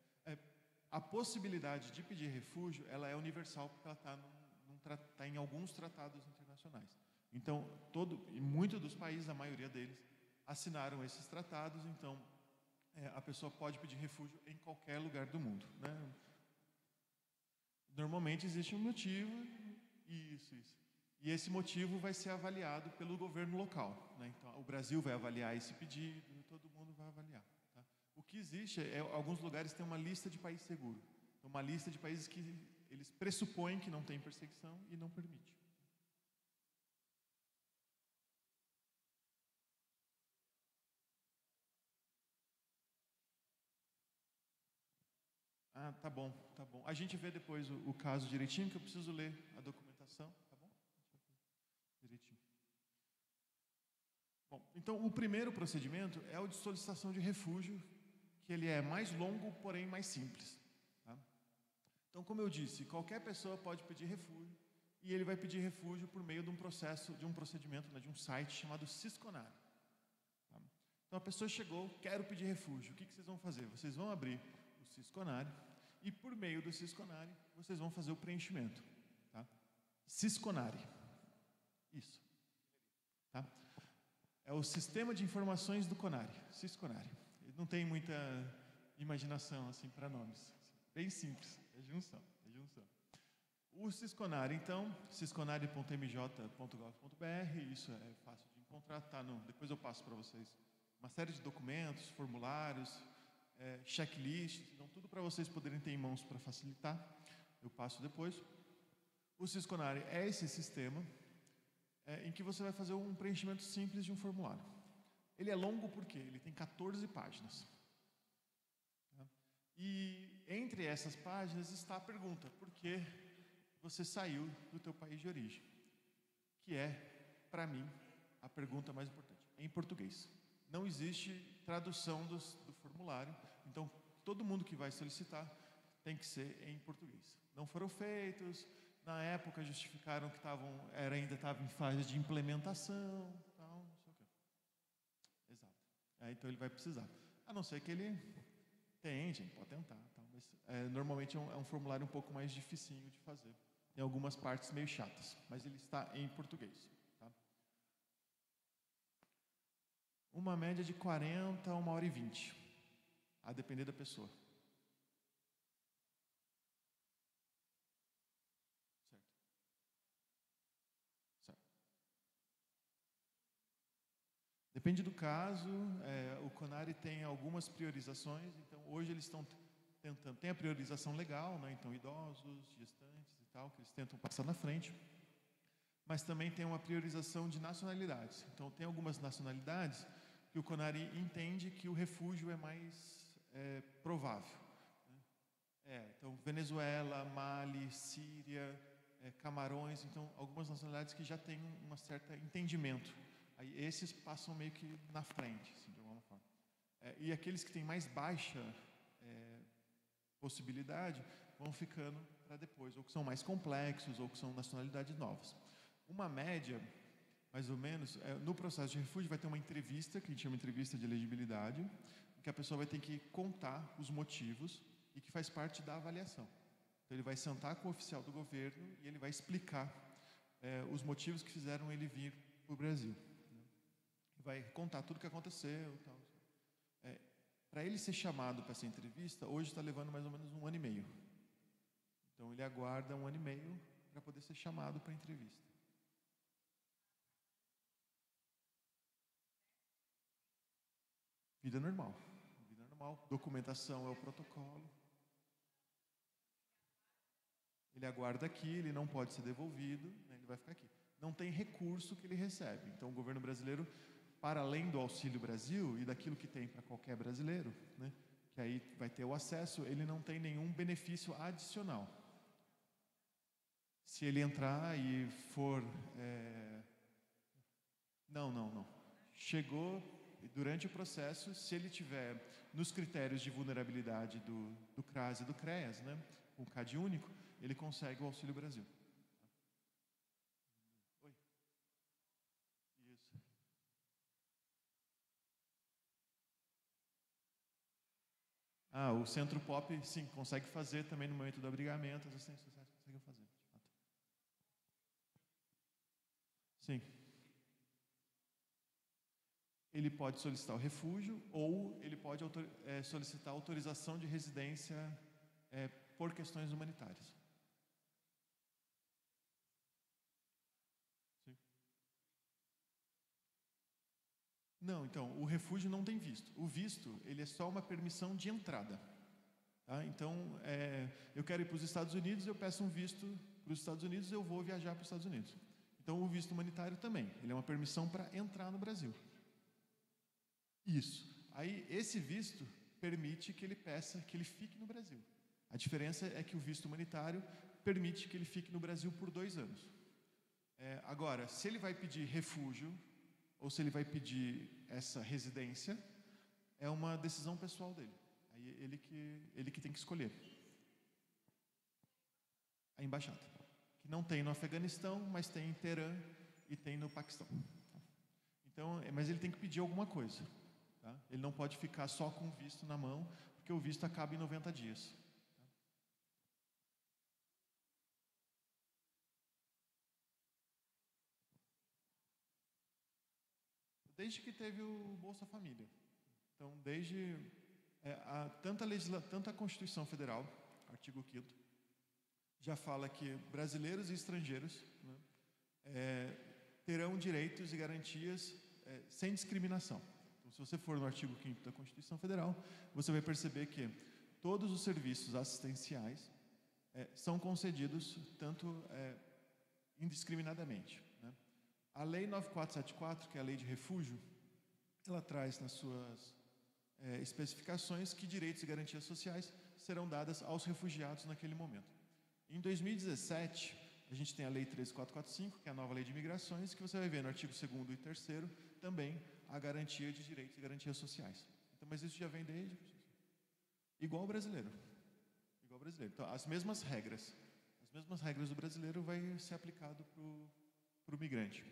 A possibilidade de pedir refúgio, ela é universal porque ela está em alguns tratados internacionais. Então, e muitos dos países, a maioria deles, assinaram esses tratados, então a pessoa pode pedir refúgio em qualquer lugar do mundo, né? Normalmente existe um motivo, isso. E esse motivo vai ser avaliado pelo governo local, né? Então, o Brasil vai avaliar esse pedido, todo mundo vai avaliar. Tá? O que existe alguns lugares têm uma lista de país seguro, então, uma lista de países que eles pressupõem que não tem perseguição e não permite. Ah, tá bom. A gente vê depois o caso direitinho, que eu preciso ler a documentação, tá bom? Direitinho. Bom, então o primeiro procedimento é o de solicitação de refúgio, que ele é mais longo, porém mais simples. Tá? Então, como eu disse, qualquer pessoa pode pedir refúgio, e ele vai pedir refúgio por meio de um procedimento, né, de um site chamado Sisconare. Tá? Então a pessoa chegou, quero pedir refúgio. O que vocês vão fazer? Vocês vão abrir o Sisconare e por meio do Sisconare vocês vão fazer o preenchimento. Tá? Sisconare. Isso. Tá? É o Sistema de Informações do CONARE, Sisconare. Ele não tem muita imaginação assim para nomes. Bem simples, é junção. O Sisconare, então, sisconare.mj.gov.br, isso é fácil de encontrar, tá depois eu passo para vocês uma série de documentos, formulários, checklists, então tudo para vocês poderem ter em mãos para facilitar. Eu passo depois. O Sisconare é esse sistema em que você vai fazer um preenchimento simples de um formulário. Ele é longo porque ele tem 14 páginas. Tá? E entre essas páginas está a pergunta, por que você saiu do teu país de origem? Que é, para mim, a pergunta mais importante. É em português. Não existe tradução do formulário, então todo mundo que vai solicitar tem que ser em português. Não foram feitos, na época justificaram que ainda estava em fase de implementação, tal, não sei o quê. Exato. Então ele vai precisar. A não ser que ele tente, pode tentar, tal, mas normalmente é um formulário um pouco mais dificinho de fazer. Tem algumas partes meio chatas, mas ele está em português. Tá? Uma média de 40 a 1h20, a depender da pessoa. Certo. Depende do caso, o CONARE tem algumas priorizações, então hoje eles estão tentando, tem a priorização legal, né? Então idosos, gestantes e tal, que eles tentam passar na frente, mas também tem uma priorização de nacionalidades. Então tem algumas nacionalidades que o CONARE entende que o refúgio é mais provável. Né? Então Venezuela, Mali, Síria, Camarões, então algumas nacionalidades que já têm um certo entendimento. Aí esses passam meio que na frente, assim, de alguma forma. E aqueles que têm mais baixa possibilidade vão ficando para depois, ou que são mais complexos, ou que são nacionalidades novas. Uma média, mais ou menos, no processo de refúgio vai ter uma entrevista, que a gente chama de entrevista de elegibilidade, em que a pessoa vai ter que contar os motivos e que faz parte da avaliação. Então, ele vai sentar com o oficial do governo e ele vai explicar os motivos que fizeram ele vir para o Brasil. Vai contar tudo o que aconteceu e tal. Para ele ser chamado para essa entrevista, hoje está levando mais ou menos 1 ano e meio. Então, ele aguarda 1 ano e meio para poder ser chamado para a entrevista. Vida normal. Vida normal. Documentação é o protocolo. Ele aguarda aqui, ele não pode ser devolvido, né, ele vai ficar aqui. Não tem recurso que ele recebe. Então, o governo brasileiro, para além do Auxílio Brasil e daquilo que tem para qualquer brasileiro, né, que aí vai ter o acesso, ele não tem nenhum benefício adicional. Se ele entrar e for... Não. Chegou, durante o processo, se ele tiver nos critérios de vulnerabilidade do CRAS e do CREAS, né, com o CAD único, ele consegue o Auxílio Brasil. Oi. Isso. O Centro Pop, sim, consegue fazer também no momento do abrigamento, as assistências sociais conseguem fazer, de fato. Sim. Ele pode solicitar o refúgio ou ele pode solicitar autorização de residência por questões humanitárias. Sim. Não, então, o refúgio não tem visto. O visto, ele é só uma permissão de entrada. Tá? Então, eu quero ir para os Estados Unidos, eu peço um visto para os Estados Unidos, eu vou viajar para os Estados Unidos. Então, o visto humanitário também, ele é uma permissão para entrar no Brasil. Isso. Aí, esse visto permite que ele peça que ele fique no Brasil. A diferença é que o visto humanitário permite que ele fique no Brasil por 2 anos. Agora, se ele vai pedir refúgio ou se ele vai pedir essa residência, é uma decisão pessoal dele. Aí ele que tem que escolher. A embaixada, que não tem no Afeganistão, mas tem em Teherã e tem no Paquistão. Então, mas ele tem que pedir alguma coisa. Tá? Ele não pode ficar só com o visto na mão, porque o visto acaba em 90 dias. Desde que teve o Bolsa Família. Então, desde tanto a Constituição Federal, artigo 5º, já fala que brasileiros e estrangeiros, né, terão direitos e garantias sem discriminação. Então, se você for no artigo 5º da Constituição Federal, você vai perceber que todos os serviços assistenciais são concedidos tanto indiscriminadamente. Né? A Lei 9474, que é a Lei de Refúgio, ela traz nas suas especificações que direitos e garantias sociais serão dadas aos refugiados naquele momento. Em 2017, a gente tem a Lei 13445, que é a nova Lei de Imigrações, que você vai ver no artigo 2º e 3º também a garantia de direitos e garantias sociais. Então, mas isso já vem desde... Igual o brasileiro. Igual o brasileiro. Então, as mesmas regras do brasileiro vai ser aplicado para o migrante.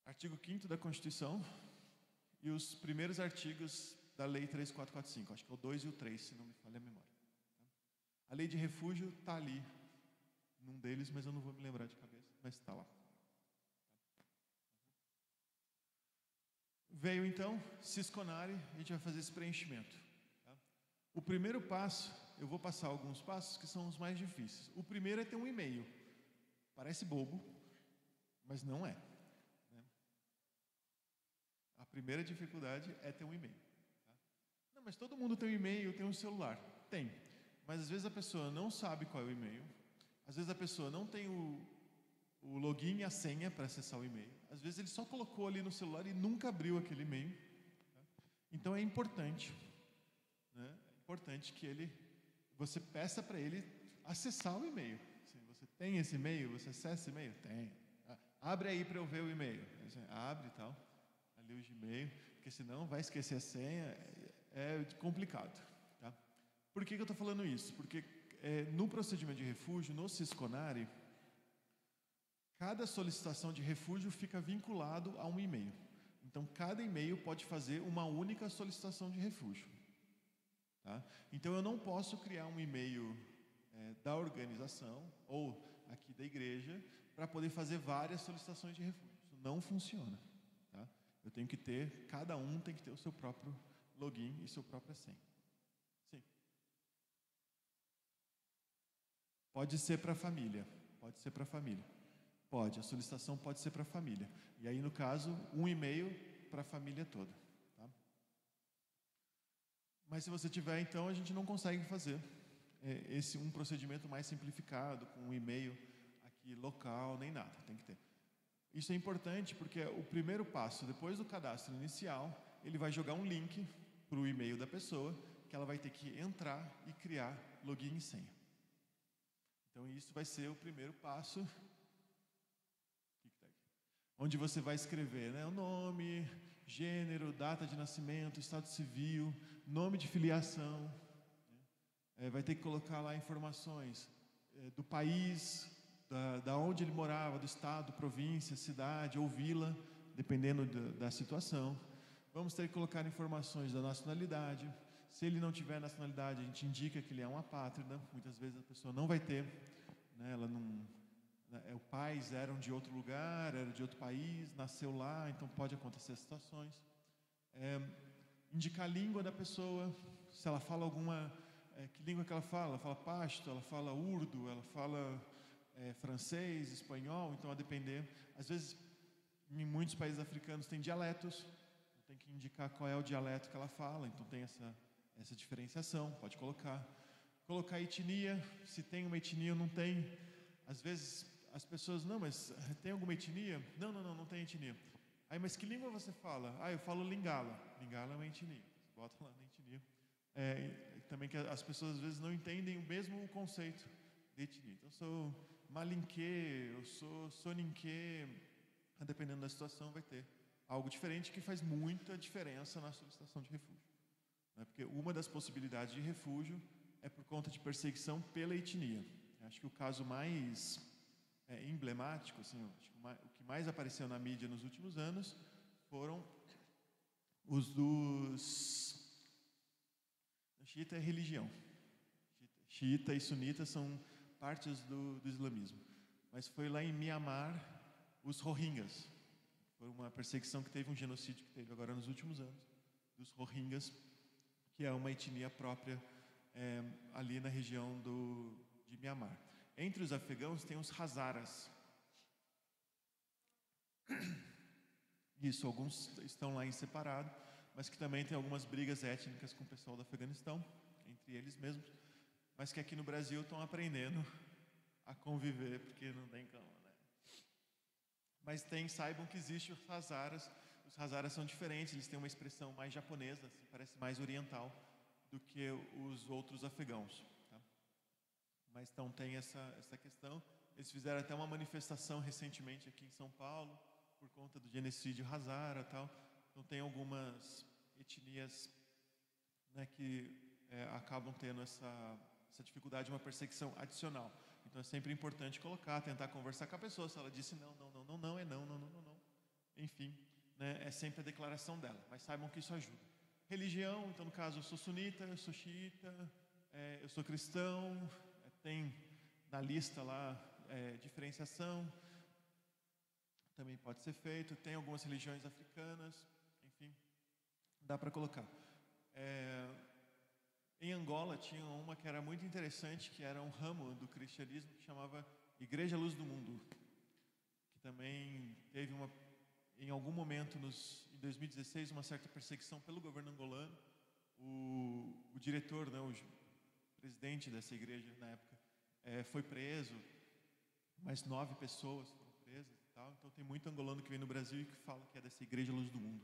Artigo 5º da Constituição e os primeiros artigos da Lei 13445, acho que é o 2 e o 3, se não me falha a memória. A Lei de Refúgio está ali, num deles, mas eu não vou me lembrar de cabeça, mas está lá. Veio então, Sisconare, a gente vai fazer esse preenchimento. Tá? O primeiro passo, eu vou passar alguns passos que são os mais difíceis. O primeiro é ter um e-mail. Parece bobo, mas não é. Né? A primeira dificuldade é ter um e-mail. Tá? Não, mas todo mundo tem um e-mail, tem um celular. Tem. Mas às vezes a pessoa não sabe qual é o e-mail. Às vezes a pessoa não tem o login e a senha para acessar o e-mail. Às vezes ele só colocou ali no celular e nunca abriu aquele e-mail. Tá? Então é importante, né? É importante que você peça para ele acessar o e-mail. Se você tem esse e-mail, você acessa esse e-mail? Tem. Abre aí para eu ver o e-mail. Abre e tal, ali o Gmail, porque senão vai esquecer a senha, é complicado. Tá? Por que eu estou falando isso? Porque no procedimento de refúgio, no Sisconare, cada solicitação de refúgio fica vinculado a um e-mail. Então, cada e-mail pode fazer uma única solicitação de refúgio. Tá? tá? Então eu não posso criar um e-mail da organização ou aqui da igreja para poder fazer várias solicitações de refúgio. Isso não funciona, tá? Eu tenho que ter, cada um tem que ter o seu próprio login e sua própria senha. Sim. Pode ser para a família. Pode ser para a família. Pode, a solicitação pode ser para a família. E aí, no caso, um e-mail para a família toda. Tá? Mas se você tiver, então, a gente não consegue fazer um procedimento mais simplificado, com um e-mail aqui local, nem nada, tem que ter. Isso é importante porque o primeiro passo, depois do cadastro inicial, ele vai jogar um link para o e-mail da pessoa, que ela vai ter que entrar e criar login e senha. Então, isso vai ser o primeiro passo, onde você vai escrever, né, o nome, gênero, data de nascimento, estado civil, nome de filiação. Vai ter que colocar lá informações do país, da onde ele morava, do estado, província, cidade ou vila, dependendo da situação. Vamos ter que colocar informações da nacionalidade. Se ele não tiver nacionalidade, a gente indica que ele é um apátrida. Muitas vezes a pessoa não vai ter, né, ela não, os pais eram de outro lugar, era de outro país, nasceu lá, então pode acontecer situações. Indicar a língua da pessoa, se ela fala alguma... que língua que ela fala? Ela fala pashto, ela fala urdu, ela fala francês, espanhol, então a depender. Às vezes, em muitos países africanos tem dialetos, tem que indicar qual é o dialeto que ela fala, então tem essa diferenciação, pode colocar. Colocar a etnia, se tem uma etnia ou não tem. Às vezes as pessoas, não, mas tem alguma etnia? Não tem etnia. Aí, mas que língua você fala? Eu falo Lingala. Lingala é uma etnia, você bota lá na etnia. Também que as pessoas às vezes não entendem o mesmo conceito de etnia. Então, eu sou malinquê, eu sou soninquê, dependendo da situação vai ter algo diferente que faz muita diferença na solicitação de refúgio. Porque uma das possibilidades de refúgio é por conta de perseguição pela etnia. Acho que o caso mais emblemático, assim, o que mais apareceu na mídia nos últimos anos foram os dos... Xiita é religião. Xiita e sunita são partes do islamismo. Mas foi lá em Mianmar, os Rohingyas. Foi uma perseguição que teve, um genocídio que teve agora nos últimos anos, dos Rohingyas, que é uma etnia própria ali na região de Mianmar. Entre os afegãos tem os Hazaras. Isso, alguns estão lá em separado, mas que também tem algumas brigas étnicas com o pessoal do Afeganistão, entre eles mesmos, mas que aqui no Brasil estão aprendendo a conviver, porque não tem como, né? Mas saibam que existem os Hazaras. Os Hazaras são diferentes, eles têm uma expressão mais japonesa, assim, parece mais oriental do que os outros afegãos, tá? Mas então tem essa questão. Eles fizeram até uma manifestação recentemente aqui em São Paulo, por conta do genocídio Hazara, tal. Então tem algumas etnias, né, que acabam tendo essa dificuldade, uma perseguição adicional. Então é sempre importante tentar conversar com a pessoa. Se ela disse não, é não. Enfim, né, é sempre a declaração dela. Mas saibam que isso ajuda. Religião, então no caso eu sou sunita, eu sou xiita, eu sou cristão, tem na lista lá diferenciação, também pode ser feito. Tem algumas religiões africanas, enfim, dá para colocar. Em Angola tinha uma que era muito interessante, que era um ramo do cristianismo que chamava Igreja Luz do Mundo, que também teve em algum momento em 2016 uma certa perseguição pelo governo angolano. O diretor, né, o presidente dessa igreja na época foi preso, mais 9 pessoas foram presas e tal. Então tem muito angolano que vem no Brasil e que fala que é dessa Igreja Luz do Mundo.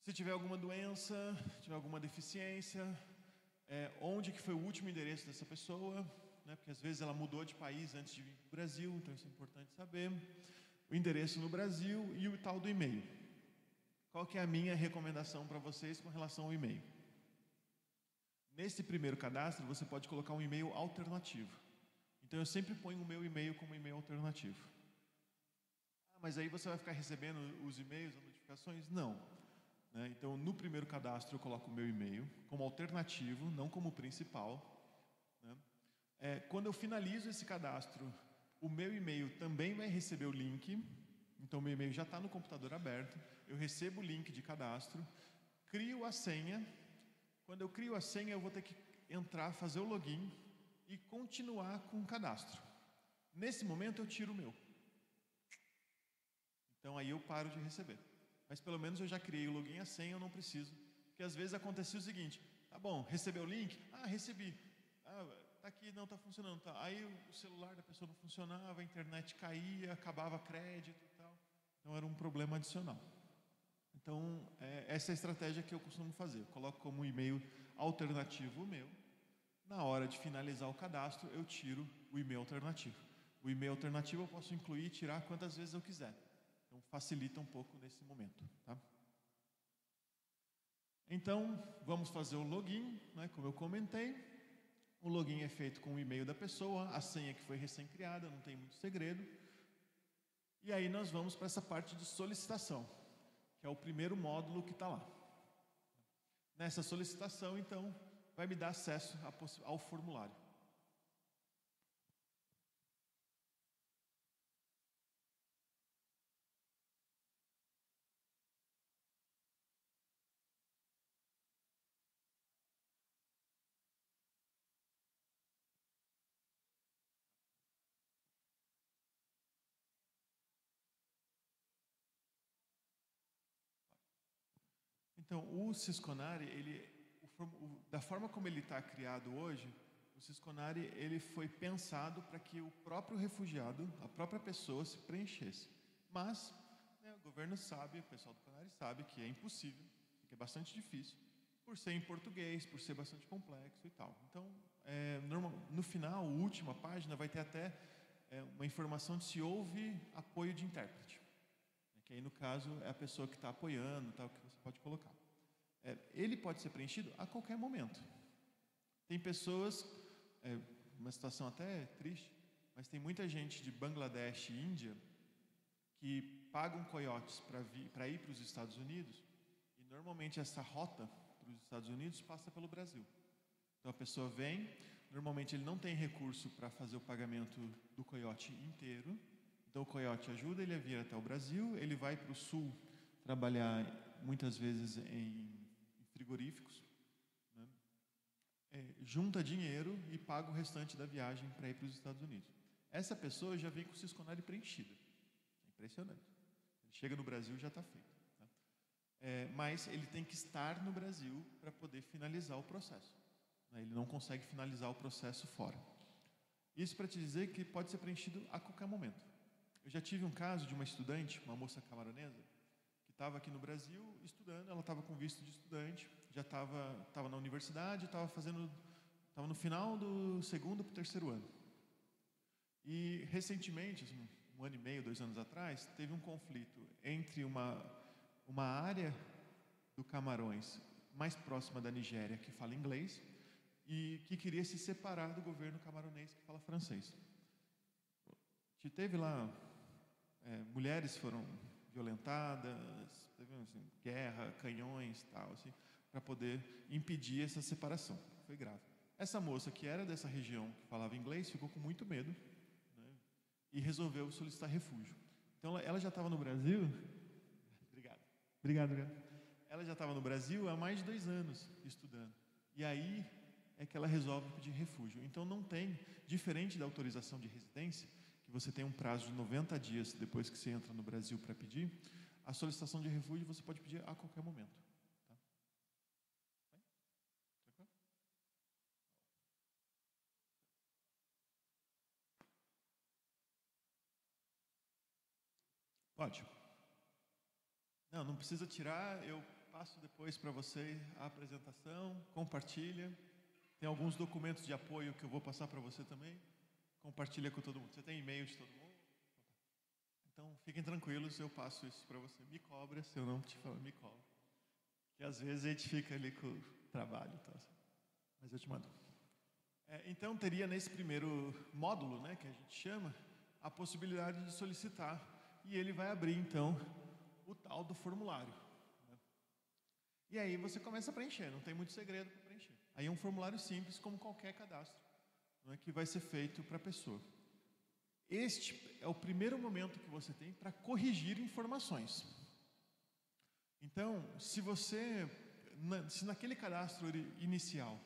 Se tiver alguma doença, tiver alguma deficiência, onde que foi o último endereço dessa pessoa, né? Porque às vezes ela mudou de país antes de vir para o Brasil, então isso é importante saber. O endereço no Brasil e o tal do e-mail. Qual que é a minha recomendação para vocês com relação ao e-mail? Nesse primeiro cadastro, você pode colocar um e-mail alternativo. Então eu sempre ponho o meu e-mail como e-mail Mas aí você vai ficar recebendo os e-mails, as notificações? Não. né? Então, no primeiro cadastro eu coloco o meu e-mail como alternativo, não como principal, né? Quando eu finalizo esse cadastro, o meu e-mail também vai receber o link. Então, meu e-mail já está no computador aberto, eu recebo o link de cadastro, crio a senha. Quando eu crio a senha, eu vou ter que entrar, fazer o login e continuar com o cadastro. Nesse momento, eu tiro o meu. Então, aí eu paro de receber. Mas, pelo menos, eu já criei o login e a senha, eu não preciso. Porque, às vezes, acontecia o seguinte: tá bom, recebeu o link? Ah, recebi. Ah, tá aqui, não está funcionando. Tá. Aí, o celular da pessoa não funcionava, a internet caía, acabava crédito e tal. Então, era um problema adicional. Então, essa é a estratégia que eu costumo fazer. Eu coloco como e-mail alternativo o meu. Na hora de finalizar o cadastro, eu tiro o e-mail alternativo. O e-mail alternativo eu posso incluir e tirar quantas vezes eu quiser. Então, facilita um pouco nesse momento. Tá? Então, vamos fazer o login, né, como eu comentei. O login é feito com o e-mail da pessoa, a senha que foi recém-criada, não tem muito segredo. E aí nós vamos para essa parte de solicitação, que é o primeiro módulo que está lá. Nessa solicitação, então, vai me dar acesso ao formulário. Então, o Sisconare, da forma como ele está criado hoje, o Sisconare ele foi pensado para que o próprio refugiado, a própria pessoa, se preenchesse. Mas, né, o governo sabe, o pessoal do Conare sabe que é impossível, que é bastante difícil, por ser em português, por ser bastante complexo e tal. Então, no final, a última página, vai ter até uma informação de se houve apoio de intérprete. Que aí, no caso, é a pessoa que está apoiando, tal, que você pode colocar. Ele pode ser preenchido a qualquer momento. Tem pessoas, uma situação até triste, mas tem muita gente de Bangladesh e Índia que pagam coiotes para ir para os Estados Unidos, e normalmente essa rota para os Estados Unidos passa pelo Brasil. Então a pessoa vem, normalmente ele não tem recurso para fazer o pagamento do coiote inteiro. Então o coiote ajuda ele a vir até o Brasil, ele vai para o sul trabalhar muitas vezes em frigoríficos, né? Junta dinheiro e paga o restante da viagem para ir para os Estados Unidos. Essa pessoa já vem com o Sisconare preenchido. É impressionante. Ele chega no Brasil e já está feito. Tá? Mas ele tem que estar no Brasil para poder finalizar o processo. Né? Ele não consegue finalizar o processo fora. Isso para te dizer que pode ser preenchido a qualquer momento. Eu já tive um caso de uma estudante, uma moça camaronesa, que estava aqui no Brasil estudando. Ela estava com visto de estudante, já estava na universidade, estava no final do segundo para o terceiro ano. E recentemente, assim, 1 ano e meio, 2 anos atrás, teve um conflito entre uma área do Camarões mais próxima da Nigéria, que fala inglês, e que queria se separar do governo camaronês, que fala francês. Teve lá, mulheres foram violentadas, teve assim, guerra, canhões, tal, assim, para poder impedir essa separação. Foi grave. Essa moça, que era dessa região, que falava inglês, ficou com muito medo, né, e resolveu solicitar refúgio. Então, ela já estava no Brasil. Obrigado. Ela já estava no Brasil há mais de 2 anos estudando. E aí é que ela resolve pedir refúgio. Então, não tem, diferente da autorização de residência, que você tem um prazo de 90 dias depois que você entra no Brasil para pedir, a solicitação de refúgio você pode pedir a qualquer momento. Tá? Pode. Não precisa tirar, eu passo depois para você a apresentação, compartilha. Tem alguns documentos de apoio que eu vou passar para você também. Compartilha com todo mundo. Você tem e-mail de todo mundo? Então, fiquem tranquilos, eu passo isso para você. Me cobra, se eu não te falar, me cobra. Que às vezes a gente fica ali com o trabalho. Tá? Mas eu te mando. Então, teria nesse primeiro módulo, né, que a gente chama, a possibilidade de solicitar. E ele vai abrir, então, o tal do formulário. Né? E aí você começa a preencher, não tem muito segredo para preencher. Aí é um formulário simples, como qualquer cadastro, não é, que vai ser feito para a pessoa. Este é o primeiro momento que você tem para corrigir informações. Então, se naquele cadastro inicial,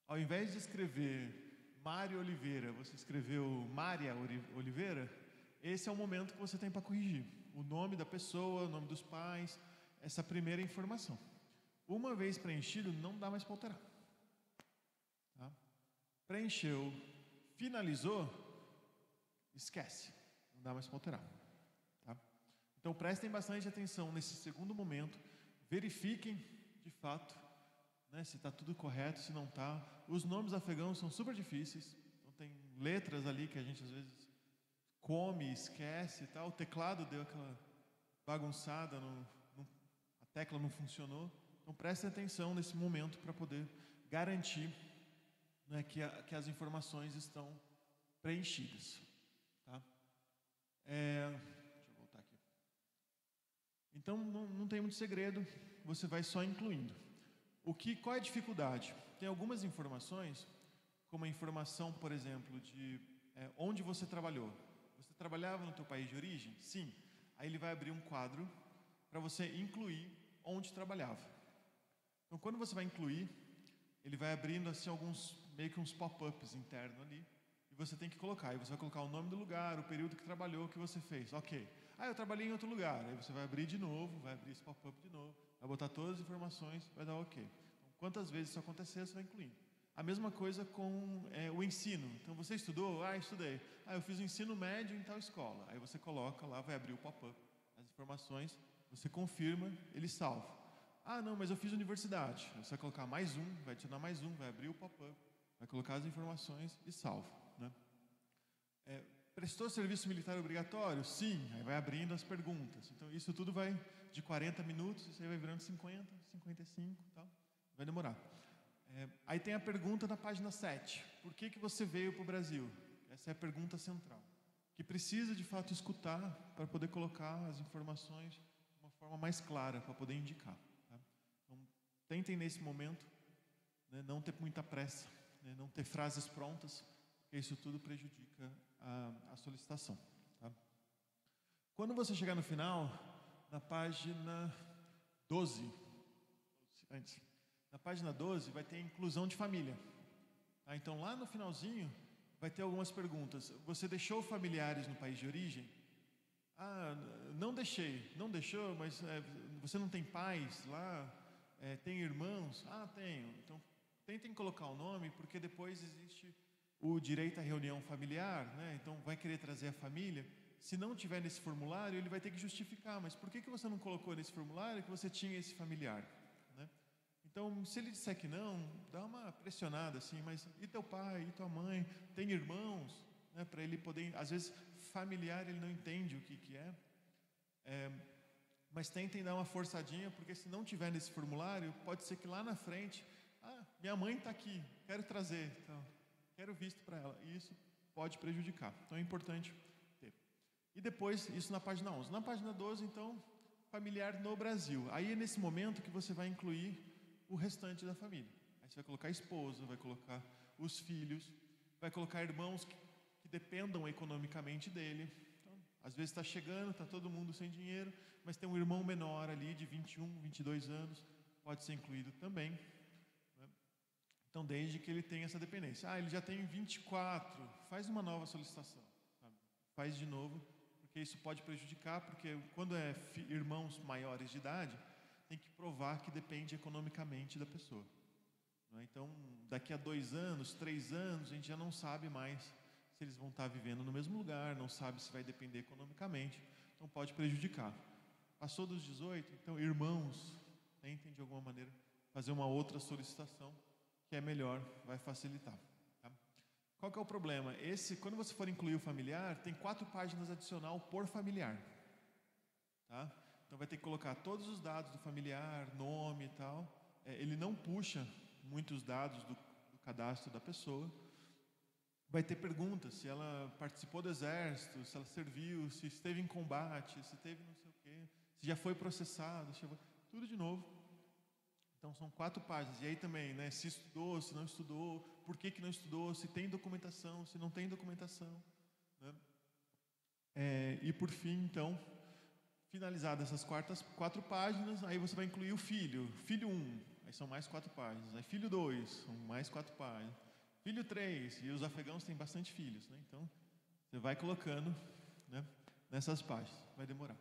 ao invés de escrever Mário Oliveira, você escreveu Mária Oliveira, esse é o momento que você tem para corrigir. O nome da pessoa, o nome dos pais, essa primeira informação. Uma vez preenchido, não dá mais para alterar. Tá? Preencheu, finalizou, esquece, não dá mais para alterar. Tá? Então prestem bastante atenção nesse segundo momento, verifiquem de fato, né, se está tudo correto, se não está. Os nomes afegãos são super difíceis, então tem letras ali que a gente às vezes come, esquece e tal. O teclado deu aquela bagunçada, a tecla não funcionou. Então prestem atenção nesse momento para poder garantir, né, que as informações estão preenchidas. Tá? Deixa eu voltar aqui. Então não tem muito segredo, você vai só incluindo. Qual é a dificuldade? Tem algumas informações, como a informação, por exemplo, de onde você trabalhou. Você trabalhava no teu país de origem? Sim. Aí ele vai abrir um quadro para você incluir onde trabalhava. Então, quando você vai incluir, ele vai abrindo assim meio que uns pop-ups internos ali, e você tem que colocar. Aí você vai colocar o nome do lugar, o período que trabalhou, o que você fez. Ok. Eu trabalhei em outro lugar. Aí você vai abrir de novo, vai abrir esse pop-up de novo, vai botar todas as informações, vai dar ok. Então, quantas vezes isso acontecer, você vai incluindo. A mesma coisa com o ensino. Então, você estudou? Estudei. Eu fiz o ensino médio em tal escola. Aí você coloca lá, vai abrir o pop-up, as informações, você confirma, ele salva. Não, mas eu fiz universidade. Você vai colocar mais um, vai adicionar mais um, vai abrir o pop-up, vai colocar as informações e salva. Né? Prestou serviço militar obrigatório? Sim. Aí vai abrindo as perguntas. Então, isso tudo vai de 40 minutos, isso aí vai virando 50, 55 e tal. Vai demorar. Aí tem a pergunta na página 7. Por que você veio para o Brasil? Essa é a pergunta central. Que precisa, de fato, escutar para poder colocar as informações de uma forma mais clara, para poder indicar. Tá? Então, tentem nesse momento, né, não ter muita pressa, né, não ter frases prontas, porque isso tudo prejudica a solicitação. Tá? Quando você chegar no final, na página 12, na página 12 vai ter inclusão de família. Tá? Então lá no finalzinho vai ter algumas perguntas. Você deixou familiares no país de origem? Não deixei. Não deixou, mas você não tem pais lá? Tem irmãos? Tenho. Então tentem colocar o nome, porque depois existe o direito à reunião familiar, né? Então vai querer trazer a família. Se não tiver nesse formulário, ele vai ter que justificar. Mas por que você não colocou nesse formulário que você tinha esse familiar? Né? Então, se ele disser que não, dá uma pressionada assim, mas e teu pai, e tua mãe, tem irmãos, né, para ele poder, às vezes familiar ele não entende o que é, mas tentem dar uma forçadinha, porque se não tiver nesse formulário, pode ser que lá na frente, minha mãe está aqui, quero trazer, então, quero visto para ela, e isso pode prejudicar, então é importante ter. E depois, isso na página 11. Na página 12, então, familiar no Brasil, aí é nesse momento que você vai incluir o restante da família. Aí você vai colocar a esposa, vai colocar os filhos, vai colocar irmãos que dependam economicamente dele. Então, às vezes está chegando, está todo mundo sem dinheiro, mas tem um irmão menor ali de 21, 22 anos, pode ser incluído também. Né? Então, desde que ele tenha essa dependência. Ele já tem 24, faz uma nova solicitação. Sabe? Faz de novo, porque isso pode prejudicar, porque quando é irmãos maiores de idade, tem que provar que depende economicamente da pessoa. Então, daqui a 2 anos, 3 anos, a gente já não sabe mais se eles vão estar vivendo no mesmo lugar, não sabe se vai depender economicamente, então pode prejudicar. Passou dos 18, então irmãos, tentem de alguma maneira fazer uma outra solicitação, que é melhor, vai facilitar. Tá? Qual que é o problema? Quando você for incluir o familiar, tem 4 páginas adicional por familiar. Tá? Então vai ter que colocar todos os dados do familiar, nome e tal. Ele não puxa muitos dados do cadastro da pessoa. Vai ter perguntas, se ela participou do exército, se ela serviu, se esteve em combate, se teve não sei o quê, se já foi processado, tudo de novo. Então são 4 páginas. E aí também, né, se estudou, se não estudou, por que não estudou, se tem documentação, se não tem documentação, né? E por fim, então, finalizadas essas 4 páginas, aí você vai incluir o filho. Filho 1, aí são mais 4 páginas. Aí filho 2, são mais 4 páginas. Filho 3, e os afegãos têm bastante filhos, né? Então, você vai colocando, né, nessas páginas. Vai demorar.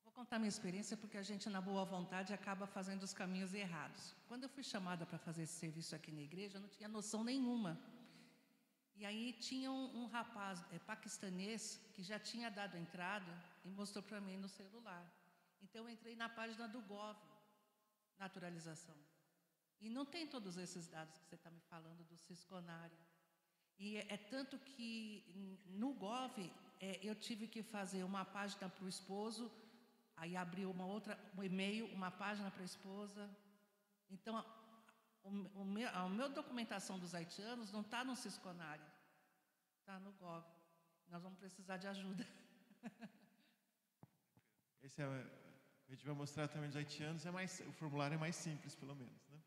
Vou contar minha experiência porque a gente, na boa vontade, acaba fazendo os caminhos errados. Quando eu fui chamada para fazer esse serviço aqui na igreja, eu não tinha noção nenhuma. E aí tinha um rapaz paquistanês que já tinha dado entrada e mostrou para mim no celular. Então eu entrei na página do Gov, naturalização. E não tem todos esses dados que você está me falando do Cisconário. E é tanto que no Gov eu tive que fazer uma página para o esposo, aí abriu um e-mail, uma página para a esposa. Então a minha documentação dos haitianos não está no Cisconário, está no Gov. Nós vamos precisar de ajuda. A gente vai mostrar também dos haitianos, o formulário é mais simples, pelo menos, né?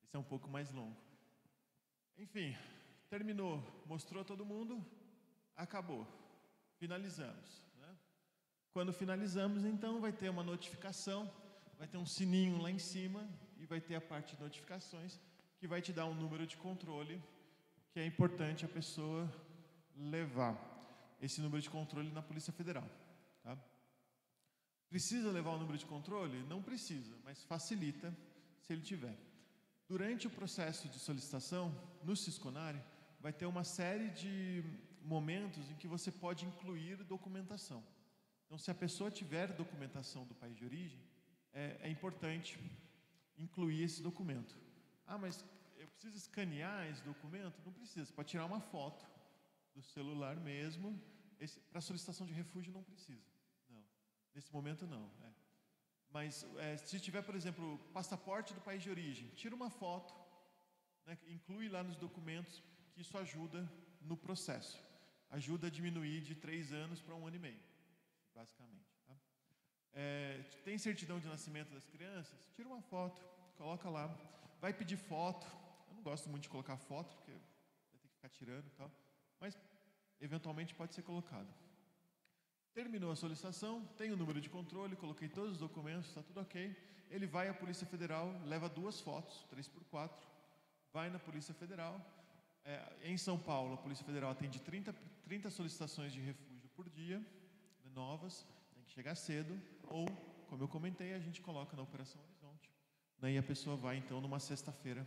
Esse é um pouco mais longo. Enfim, terminou, mostrou a todo mundo, acabou, finalizamos, né? Quando finalizamos, então, vai ter uma notificação, vai ter um sininho lá em cima e vai ter a parte de notificações que vai te dar um número de controle que é importante a pessoa levar esse número de controle na Polícia Federal, tá? Precisa levar o número de controle? Não precisa, mas facilita se ele tiver. Durante o processo de solicitação, no Cisconari, vai ter uma série de momentos em que você pode incluir documentação. Então, se a pessoa tiver documentação do país de origem, é importante incluir esse documento. Ah, mas eu preciso escanear esse documento? Não precisa, você pode tirar uma foto do celular mesmo. Para solicitação de refúgio não precisa. Não, nesse momento não. Mas se tiver, por exemplo, passaporte do país de origem, tira uma foto, né, inclui lá nos documentos, que isso ajuda no processo. Ajuda a diminuir de 3 anos para 1 ano e meio, basicamente. Tá? Tem certidão de nascimento das crianças? Tira uma foto, coloca lá. Vai pedir foto. Eu não gosto muito de colocar foto, porque vai ter que ficar tirando e tal. Mas, eventualmente, pode ser colocado. Terminou a solicitação, tem o número de controle, coloquei todos os documentos, está tudo ok. Ele vai à Polícia Federal, leva 2 fotos, 3x4, vai na Polícia Federal. Em São Paulo, a Polícia Federal atende 30 solicitações de refúgio por dia, novas, tem que chegar cedo, ou, como eu comentei, a gente coloca na Operação Horizonte. Daí a pessoa vai, então, numa sexta-feira,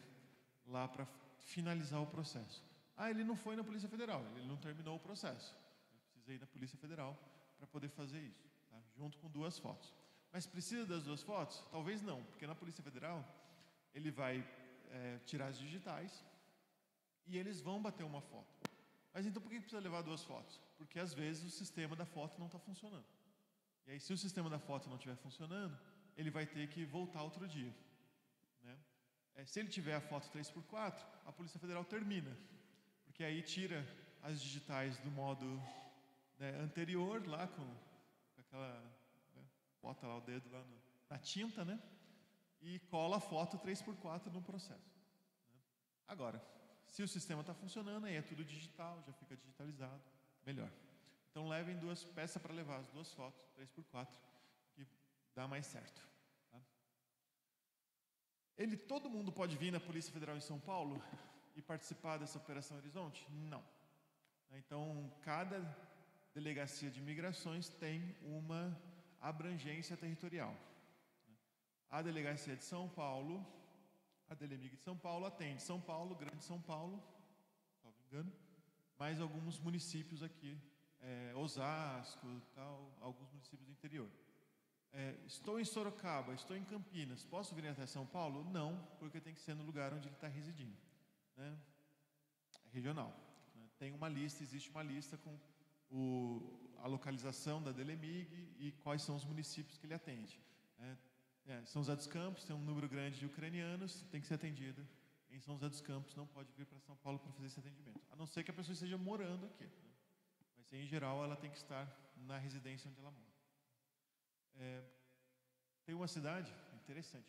lá para finalizar o processo. Ele não foi na Polícia Federal, ele não terminou o processo. Ele precisa ir na Polícia Federal para poder fazer isso, tá? Junto com 2 fotos. Mas precisa das 2 fotos? Talvez não, porque na Polícia Federal ele vai tirar as digitais e eles vão bater uma foto. Mas então por que precisa levar 2 fotos? Porque às vezes o sistema da foto não está funcionando. E aí, se o sistema da foto não estiver funcionando, ele vai ter que voltar outro dia, né? Se ele tiver a foto 3x4, a Polícia Federal termina, porque aí tira as digitais do modo, né, anterior, lá com aquela, né, bota lá o dedo lá na tinta, né, e cola a foto 3x4 no processo, né? Agora, se o sistema está funcionando, aí é tudo digital, já fica digitalizado, melhor. Então levem 2, peça para levar as 2 fotos 3x4, que dá mais certo, tá? Todo mundo pode vir na Polícia Federal em São Paulo e participar dessa Operação Horizonte? Não. Então, cada delegacia de imigrações tem uma abrangência territorial. A delegacia de São Paulo, a Delemig de São Paulo, atende São Paulo, Grande São Paulo, se não me engano, mais alguns municípios aqui, Osasco, tal, alguns municípios do interior. Estou em Sorocaba, estou em Campinas, posso vir até São Paulo? Não, porque tem que ser no lugar onde ele está residindo, né? Regional. Tem uma lista, existe uma lista com a localização da Delemig e quais são os municípios que ele atende. São José dos Campos tem um número grande de ucranianos, tem que ser atendido em São José dos Campos, não pode vir para São Paulo para fazer esse atendimento, a não ser que a pessoa esteja morando aqui, né? Mas em geral ela tem que estar na residência onde ela mora. Tem uma cidade interessante.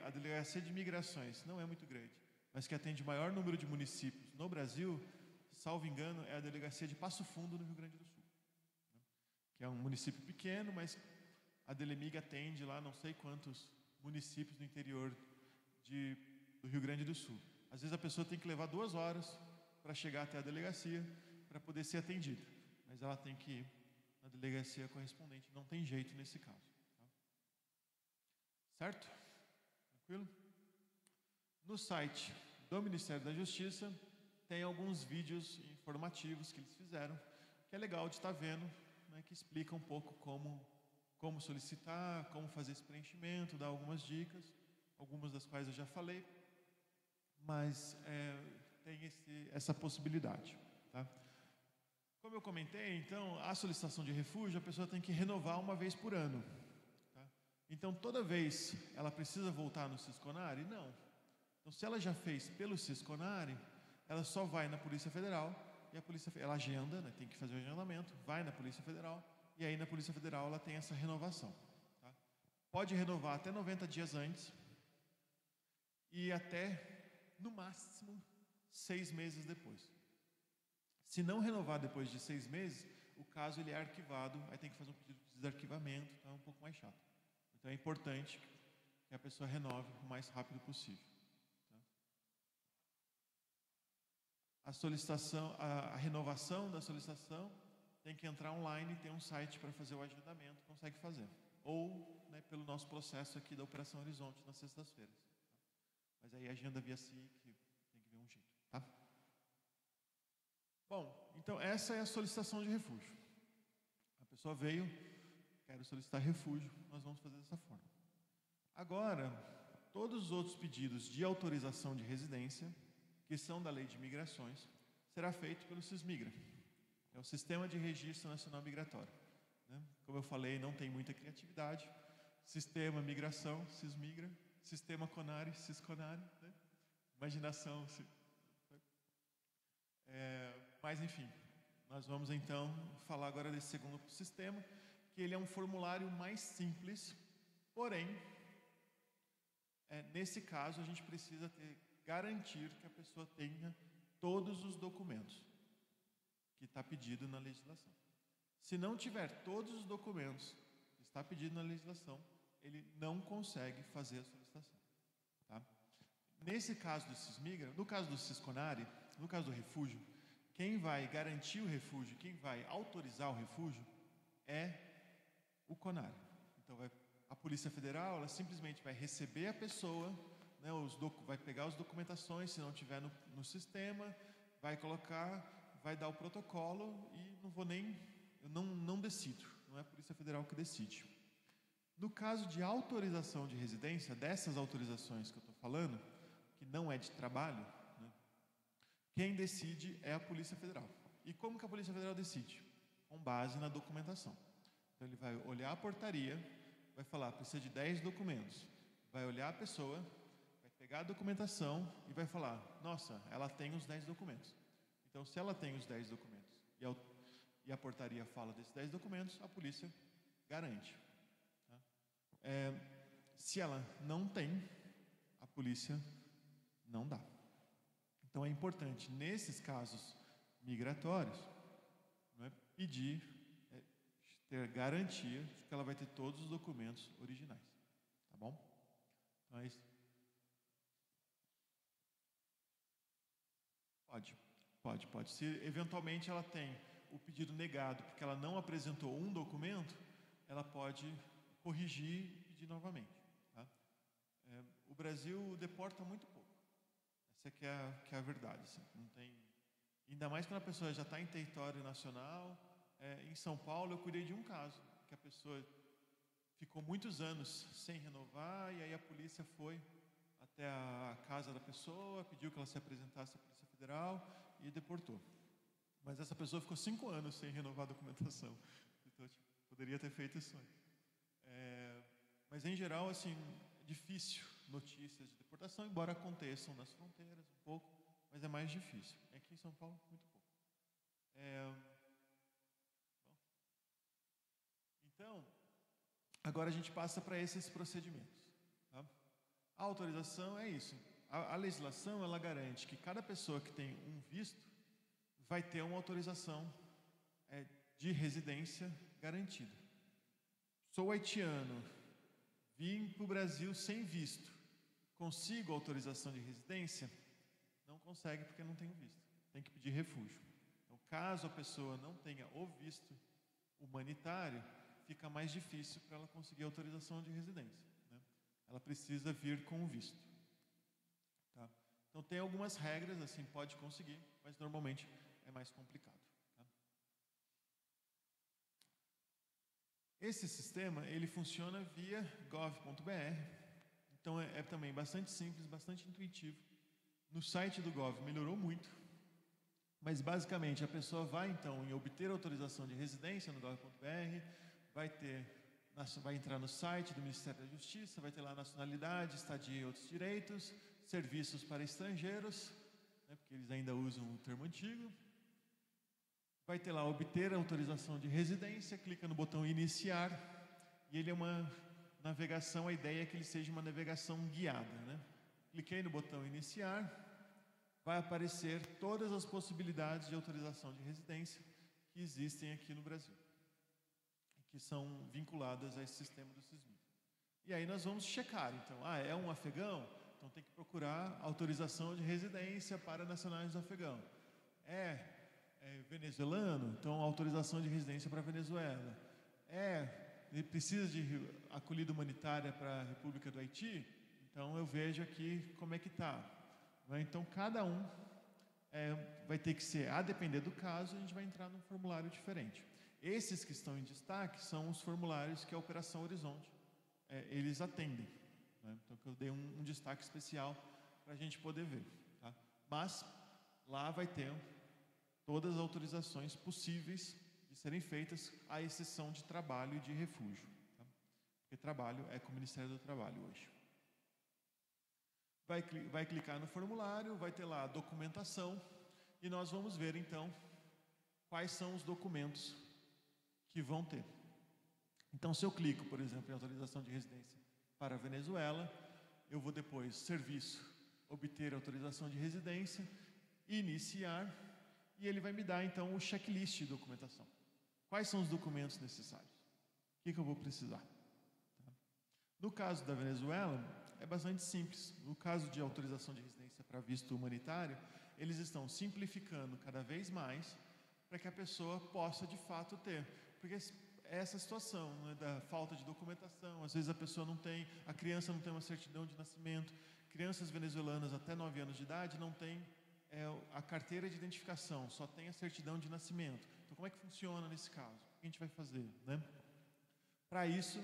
A delegacia de migrações não é muito grande, mas que atende o maior número de municípios no Brasil, salvo engano, é a delegacia de Passo Fundo, no Rio Grande do Sul, né? Que é um município pequeno, mas a Delemig atende lá não sei quantos municípios do interior do Rio Grande do Sul. Às vezes a pessoa tem que levar 2 horas para chegar até a delegacia para poder ser atendida, mas ela tem que ir na delegacia correspondente, não tem jeito nesse caso. Certo? Tranquilo? No site do Ministério da Justiça tem alguns vídeos informativos que eles fizeram, que é legal de estar vendo, né, que explica um pouco como solicitar, como fazer esse preenchimento, dá algumas dicas, algumas das quais eu já falei, mas tem essa possibilidade, tá? Como eu comentei, então, a solicitação de refúgio, a pessoa tem que renovar uma vez por ano. Então, toda vez ela precisa voltar no Sisconare? Não. Então, se ela já fez pelo Sisconare, ela só vai na Polícia Federal e ela agenda, né, tem que fazer o agendamento, vai na Polícia Federal e aí na Polícia Federal ela tem essa renovação. Tá? Pode renovar até 90 dias antes e até, no máximo, 6 meses depois. Se não renovar depois de 6 meses, o caso ele é arquivado, aí tem que fazer um pedido de desarquivamento, então é um pouco mais chato. Então é importante que a pessoa renove o mais rápido possível. Tá? A renovação da solicitação tem que entrar online, tem um site para fazer o agendamento, consegue fazer. Ou, né, pelo nosso processo aqui da Operação Horizonte, nas sextas-feiras. Tá? Mas aí agenda via SIC, tem que ver um jeito. Tá? Bom, então essa é a solicitação de refúgio. A pessoa veio, quero solicitar refúgio, nós vamos fazer dessa forma. Agora, todos os outros pedidos de autorização de residência, que são da Lei de Migrações, será feito pelo SISMIGRA, é o Sistema de Registro Nacional Migratório. Né? Como eu falei, não tem muita criatividade. Sistema Migração, SISMIGRA, Sistema CONARE, SISCONARE, né? Imaginação. Mas enfim, nós vamos então falar agora desse segundo sistema, que ele é um formulário mais simples, porém, nesse caso a gente precisa garantir que a pessoa tenha todos os documentos que está pedido na legislação. Se não tiver todos os documentos que está pedido na legislação, ele não consegue fazer a solicitação. Tá? Nesse caso do SISMIGRA, no caso do SISCONARE, no caso do refúgio, quem vai garantir o refúgio, quem vai autorizar o refúgio é o CONARE. Então, a Polícia Federal, ela simplesmente vai receber a pessoa, né, vai pegar as documentações, se não tiver no sistema, vai colocar, vai dar o protocolo e eu não decido, não é a Polícia Federal que decide. No caso de autorização de residência, dessas autorizações que eu estou falando, que não é de trabalho, né, quem decide é a Polícia Federal. E como que a Polícia Federal decide? Com base na documentação. Então ele vai olhar a portaria, vai falar, precisa de 10 documentos. Vai olhar a pessoa, vai pegar a documentação e vai falar, nossa, ela tem os 10 documentos. Então, se ela tem os 10 documentos e a portaria fala desses 10 documentos, a polícia garante. Tá? Se ela não tem, a polícia não dá. Então, é importante, nesses casos migratórios, não é, ter garantia de que ela vai ter todos os documentos originais. Tá bom? Então, é isso. Pode. Se eventualmente ela tem o pedido negado porque ela não apresentou um documento, ela pode corrigir e pedir novamente. Tá? O Brasil deporta muito pouco. Essa que é a verdade. Assim. Não tem, ainda mais quando a pessoa já está em território nacional. Em São Paulo eu cuidei de um caso, que a pessoa ficou muitos anos sem renovar e aí a polícia foi até a casa da pessoa, pediu que ela se apresentasse à Polícia Federal e deportou. Mas essa pessoa ficou 5 anos sem renovar a documentação. Então, poderia ter feito isso antes. Mas, em geral, assim, é difícil notícias de deportação, embora aconteçam nas fronteiras um pouco, mas é mais difícil. Aqui em São Paulo, muito pouco. Então, Agora a gente passa para esses procedimentos. Tá? A autorização é isso. A legislação, ela garante que cada pessoa que tem um visto vai ter uma autorização de residência garantida. Sou haitiano, vim para o Brasil sem visto, consigo autorização de residência? Não consegue porque não tem o visto, tem que pedir refúgio. Então, caso a pessoa não tenha o visto humanitário, fica mais difícil para ela conseguir autorização de residência, né? Ela precisa vir com o visto. Tá? Então, tem algumas regras, assim, pode conseguir, mas normalmente é mais complicado. Tá? Esse sistema, ele funciona via gov.br, então é também bastante simples, bastante intuitivo. No site do Gov melhorou muito, mas basicamente a pessoa vai então em obter autorização de residência no gov.br, vai entrar no site do Ministério da Justiça, vai ter lá nacionalidade, estadia e outros direitos, serviços para estrangeiros, né, porque eles ainda usam o termo antigo. Vai ter lá obter autorização de residência, clica no botão iniciar, e ele é uma navegação, a ideia é que ele seja uma navegação guiada, né? Cliquei no botão iniciar, vai aparecer todas as possibilidades de autorização de residência que existem aqui no Brasil, que são vinculadas a esse sistema do SISMI. E aí nós vamos checar, então, é um afegão? Então tem que procurar autorização de residência para nacionais do Afegão. É venezuelano? Então autorização de residência para a Venezuela. Ele precisa de acolhida humanitária para a República do Haiti? Então eu vejo aqui como é que está. Então cada um vai ter que ser, a depender do caso, a gente vai entrar num formulário diferente. Esses que estão em destaque são os formulários que a Operação Horizonte eles atendem, né? Então eu dei um destaque especial para a gente poder ver, tá? Mas lá vai ter todas as autorizações possíveis de serem feitas, à exceção de trabalho e de refúgio, tá? Porque trabalho é com o Ministério do Trabalho hoje. Vai clicar no formulário, vai ter lá a documentação, e nós vamos ver então quais são os documentos que vão ter. Então, se eu clico, por exemplo, em autorização de residência para a Venezuela, eu vou depois, serviço, obter autorização de residência, iniciar, e ele vai me dar então o checklist de documentação. Quais são os documentos necessários? O que eu vou precisar? Tá? No caso da Venezuela, é bastante simples. No caso de autorização de residência para visto humanitário, eles estão simplificando cada vez mais para que a pessoa possa de fato ter. Porque essa situação, né, da falta de documentação, às vezes a pessoa não tem, a criança não tem uma certidão de nascimento, crianças venezuelanas até 9 anos de idade não têm a carteira de identificação, só tem a certidão de nascimento. Então como é que funciona nesse caso? O que a gente vai fazer, né? Para isso,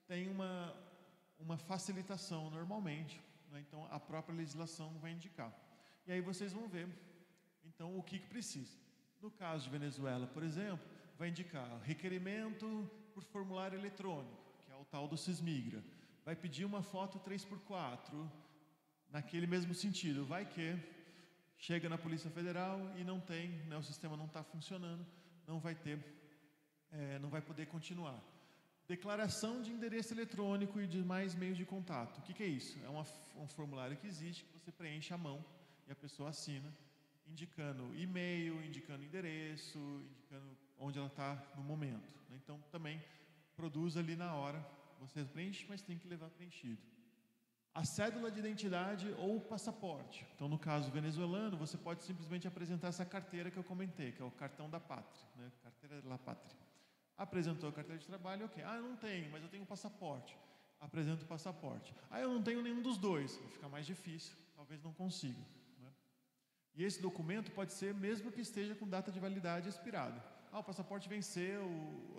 tem uma facilitação normalmente, né? Então a própria legislação vai indicar. E aí vocês vão ver, então, o que precisa. No caso de Venezuela, por exemplo, vai indicar requerimento por formulário eletrônico, que é o tal do SISMIGRA. Vai pedir uma foto 3x4, naquele mesmo sentido. Vai que chega na Polícia Federal e não tem, né, o sistema não está funcionando, não vai poder continuar. Declaração de endereço eletrônico e demais meios de contato. O que é isso? É um formulário que existe, que você preenche à mão e a pessoa assina, indicando e-mail, indicando endereço, indicando onde ela está no momento. Então, também produz ali na hora. Você preenche, mas tem que levar preenchido. A cédula de identidade ou o passaporte. Então, no caso venezuelano, você pode simplesmente apresentar essa carteira que eu comentei, que é o cartão da pátria, né? Carteira da pátria. Apresentou a carteira de trabalho, ok. Eu não tenho, mas eu tenho um passaporte. Apresento o passaporte. Eu não tenho nenhum dos dois. Vai ficar mais difícil, talvez não consiga, né? E esse documento pode ser mesmo que esteja com data de validade expirada. O passaporte venceu,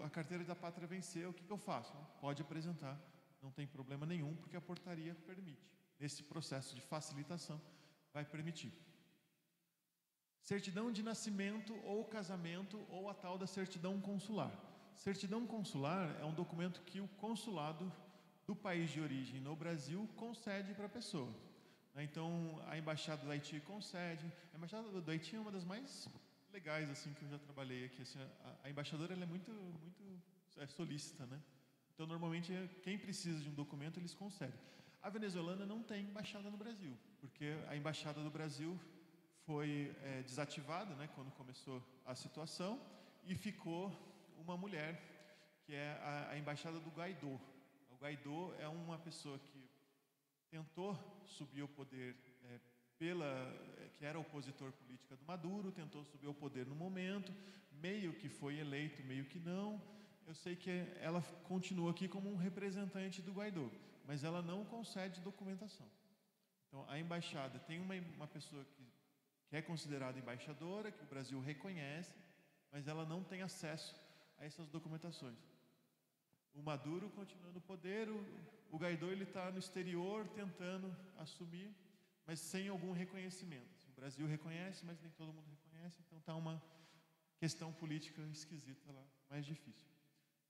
a carteira da pátria venceu, o que eu faço? Pode apresentar, não tem problema nenhum, porque a portaria permite. Esse processo de facilitação vai permitir. Certidão de nascimento ou casamento ou a tal da certidão consular. Certidão consular é um documento que o consulado do país de origem no Brasil concede para a pessoa. Então, a Embaixada do Haiti concede. A Embaixada do Haiti é uma das mais legais assim, que eu já trabalhei aqui. Assim, a embaixadora ela é muito solícita, né? Então, normalmente, quem precisa de um documento, eles conseguem. A venezuelana não tem embaixada no Brasil, porque a embaixada do Brasil foi desativada, né, quando começou a situação, e ficou uma mulher, que é a embaixada do Guaidó. O Guaidó é uma pessoa que tentou subir ao poder que era opositor política do Maduro, tentou subir ao poder no momento, meio que foi eleito, meio que não. Eu sei que ela continua aqui como um representante do Guaidó, mas ela não concede documentação. Então, a embaixada tem uma pessoa que é considerada embaixadora, que o Brasil reconhece, mas ela não tem acesso a essas documentações. O Maduro continua no poder, o Guaidó está no exterior tentando assumir, mas sem algum reconhecimento. O Brasil reconhece, mas nem todo mundo reconhece, então está uma questão política esquisita lá, mais difícil.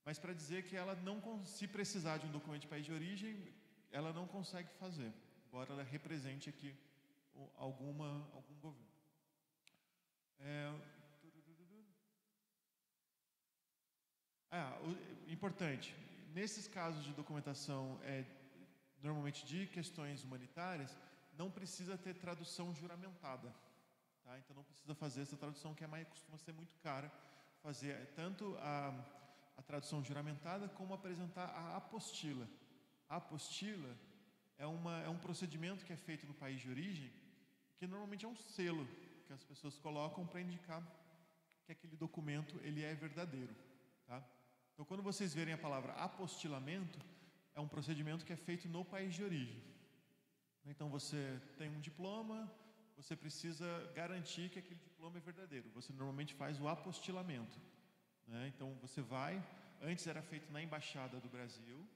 Mas para dizer que ela não, se precisar de um documento de país de origem, ela não consegue fazer, embora ela represente aqui algum governo. Importante, nesses casos de documentação, normalmente de questões humanitárias, não precisa ter tradução juramentada, tá? Então não precisa fazer essa tradução, que costuma ser muito cara, fazer tanto a tradução juramentada como apresentar a apostila. A apostila é um procedimento que é feito no país de origem, que normalmente é um selo que as pessoas colocam para indicar que aquele documento ele é verdadeiro, tá? Então, quando vocês verem a palavra apostilamento, é um procedimento que é feito no país de origem. Então, você tem um diploma, você precisa garantir que aquele diploma é verdadeiro. Você normalmente faz o apostilamento, né? Então, você vai... Antes era feito na Embaixada do Brasil,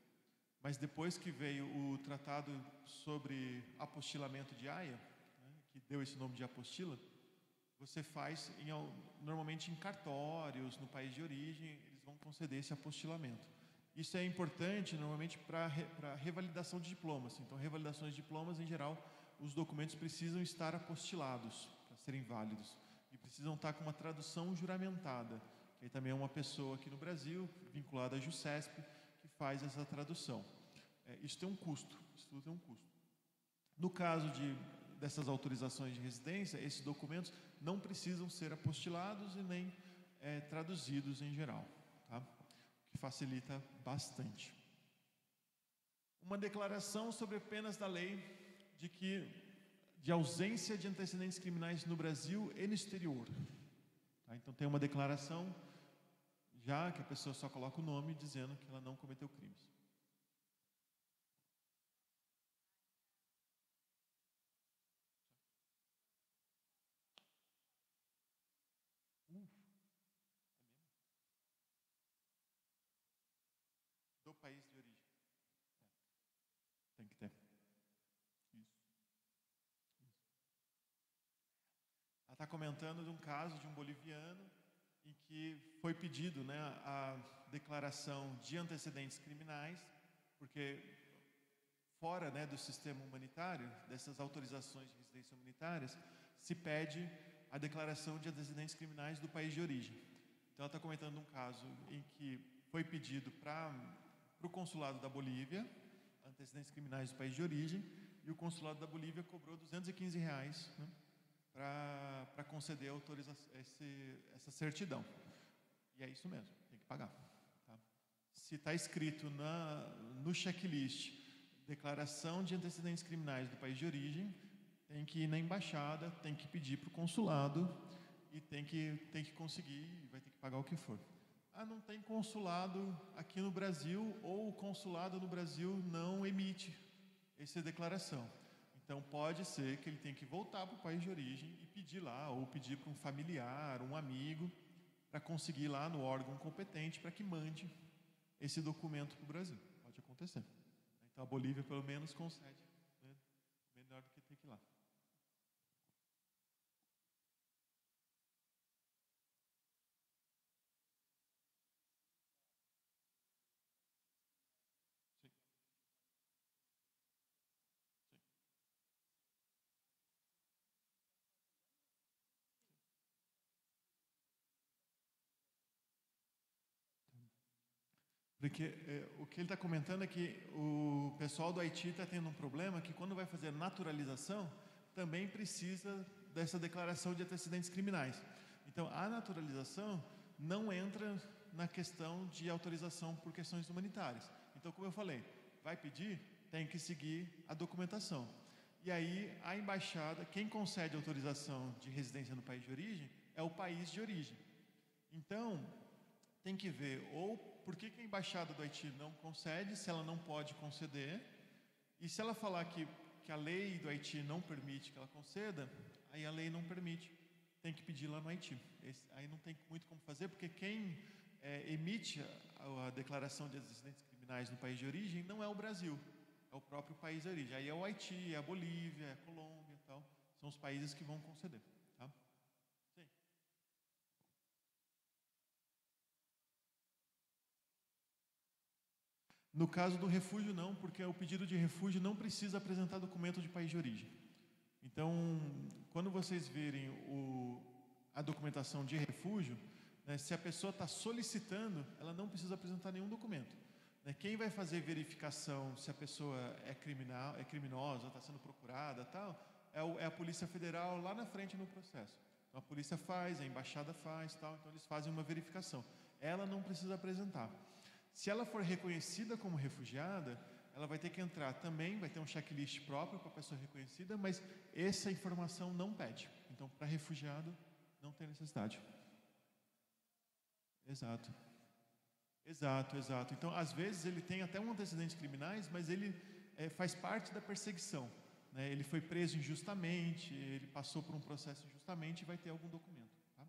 mas depois que veio o Tratado sobre Apostilamento de Haia, né, que deu esse nome de apostila, você faz normalmente em cartórios, no país de origem, eles vão conceder esse apostilamento. Isso é importante normalmente para revalidação de diplomas. Então, revalidações de diplomas, em geral, os documentos precisam estar apostilados para serem válidos e precisam estar com uma tradução juramentada, que aí também é uma pessoa aqui no Brasil, vinculada à JUSESP, que faz essa tradução. Isso tem um custo, isso tudo tem um custo. No caso dessas autorizações de residência, esses documentos não precisam ser apostilados e nem traduzidos em geral, tá? O que facilita bastante. Uma declaração sobre penas da lei de ausência de antecedentes criminais no Brasil e no exterior. Tá? Então tem uma declaração já que a pessoa só coloca o nome dizendo que ela não cometeu crimes. Do país de origem. Tem que ter. Isso. Ela está comentando de um caso de um boliviano em que foi pedido, né, a declaração de antecedentes criminais, porque fora, né, do sistema humanitário, dessas autorizações de residência humanitárias, se pede a declaração de antecedentes criminais do país de origem. Então, ela está comentando um caso em que foi pedido para o consulado da Bolívia antecedentes criminais do país de origem, e o consulado da Bolívia cobrou R$215, né, para conceder essa certidão. E é isso mesmo, tem que pagar. Tá? Se está escrito no checklist declaração de antecedentes criminais do país de origem, tem que ir na embaixada, tem que pedir para o consulado e tem que conseguir, vai ter que pagar o que for. Não tem consulado aqui no Brasil, ou o consulado no Brasil não emite essa declaração. Então, pode ser que ele tenha que voltar para o país de origem e pedir lá, ou pedir para um familiar, um amigo, para conseguir lá no órgão competente para que mande esse documento para o Brasil. Pode acontecer. Então, a Bolívia, pelo menos, concede, né, melhor do que ter que ir lá. Porque o que ele está comentando é que o pessoal do Haiti está tendo um problema que quando vai fazer naturalização, também precisa dessa declaração de antecedentes criminais. Então, a naturalização não entra na questão de autorização por questões humanitárias. Então, como eu falei, vai pedir, tem que seguir a documentação. E aí, a embaixada, quem concede autorização de residência no país de origem, é o país de origem. Então, tem que ver ou por que a embaixada do Haiti não concede, se ela não pode conceder, e se ela falar que a lei do Haiti não permite que ela conceda, aí a lei não permite, tem que pedir lá no Haiti. Aí não tem muito como fazer, porque quem emite a declaração de antecedentes criminais no país de origem não é o Brasil, é o próprio país de origem. Aí é o Haiti, é a Bolívia, é a Colômbia e tal, são os países que vão conceder. Tá? Sim. No caso do refúgio, não, porque o pedido de refúgio não precisa apresentar documento de país de origem. Então, quando vocês virem a documentação de refúgio, né, se a pessoa está solicitando, ela não precisa apresentar nenhum documento. Né, quem vai fazer verificação se a pessoa é criminosa, está sendo procurada, tal, é a Polícia Federal lá na frente no processo. Então, a polícia faz, a embaixada faz, tal, então eles fazem uma verificação. Ela não precisa apresentar. Se ela for reconhecida como refugiada, ela vai ter que entrar também, vai ter um checklist próprio para a pessoa reconhecida, mas essa informação não pede. Então, para refugiado, não tem necessidade. Exato. Então, às vezes, ele tem até um antecedentes criminais, mas ele faz parte da perseguição. Né? Ele foi preso injustamente, ele passou por um processo injustamente e vai ter algum documento. Tá?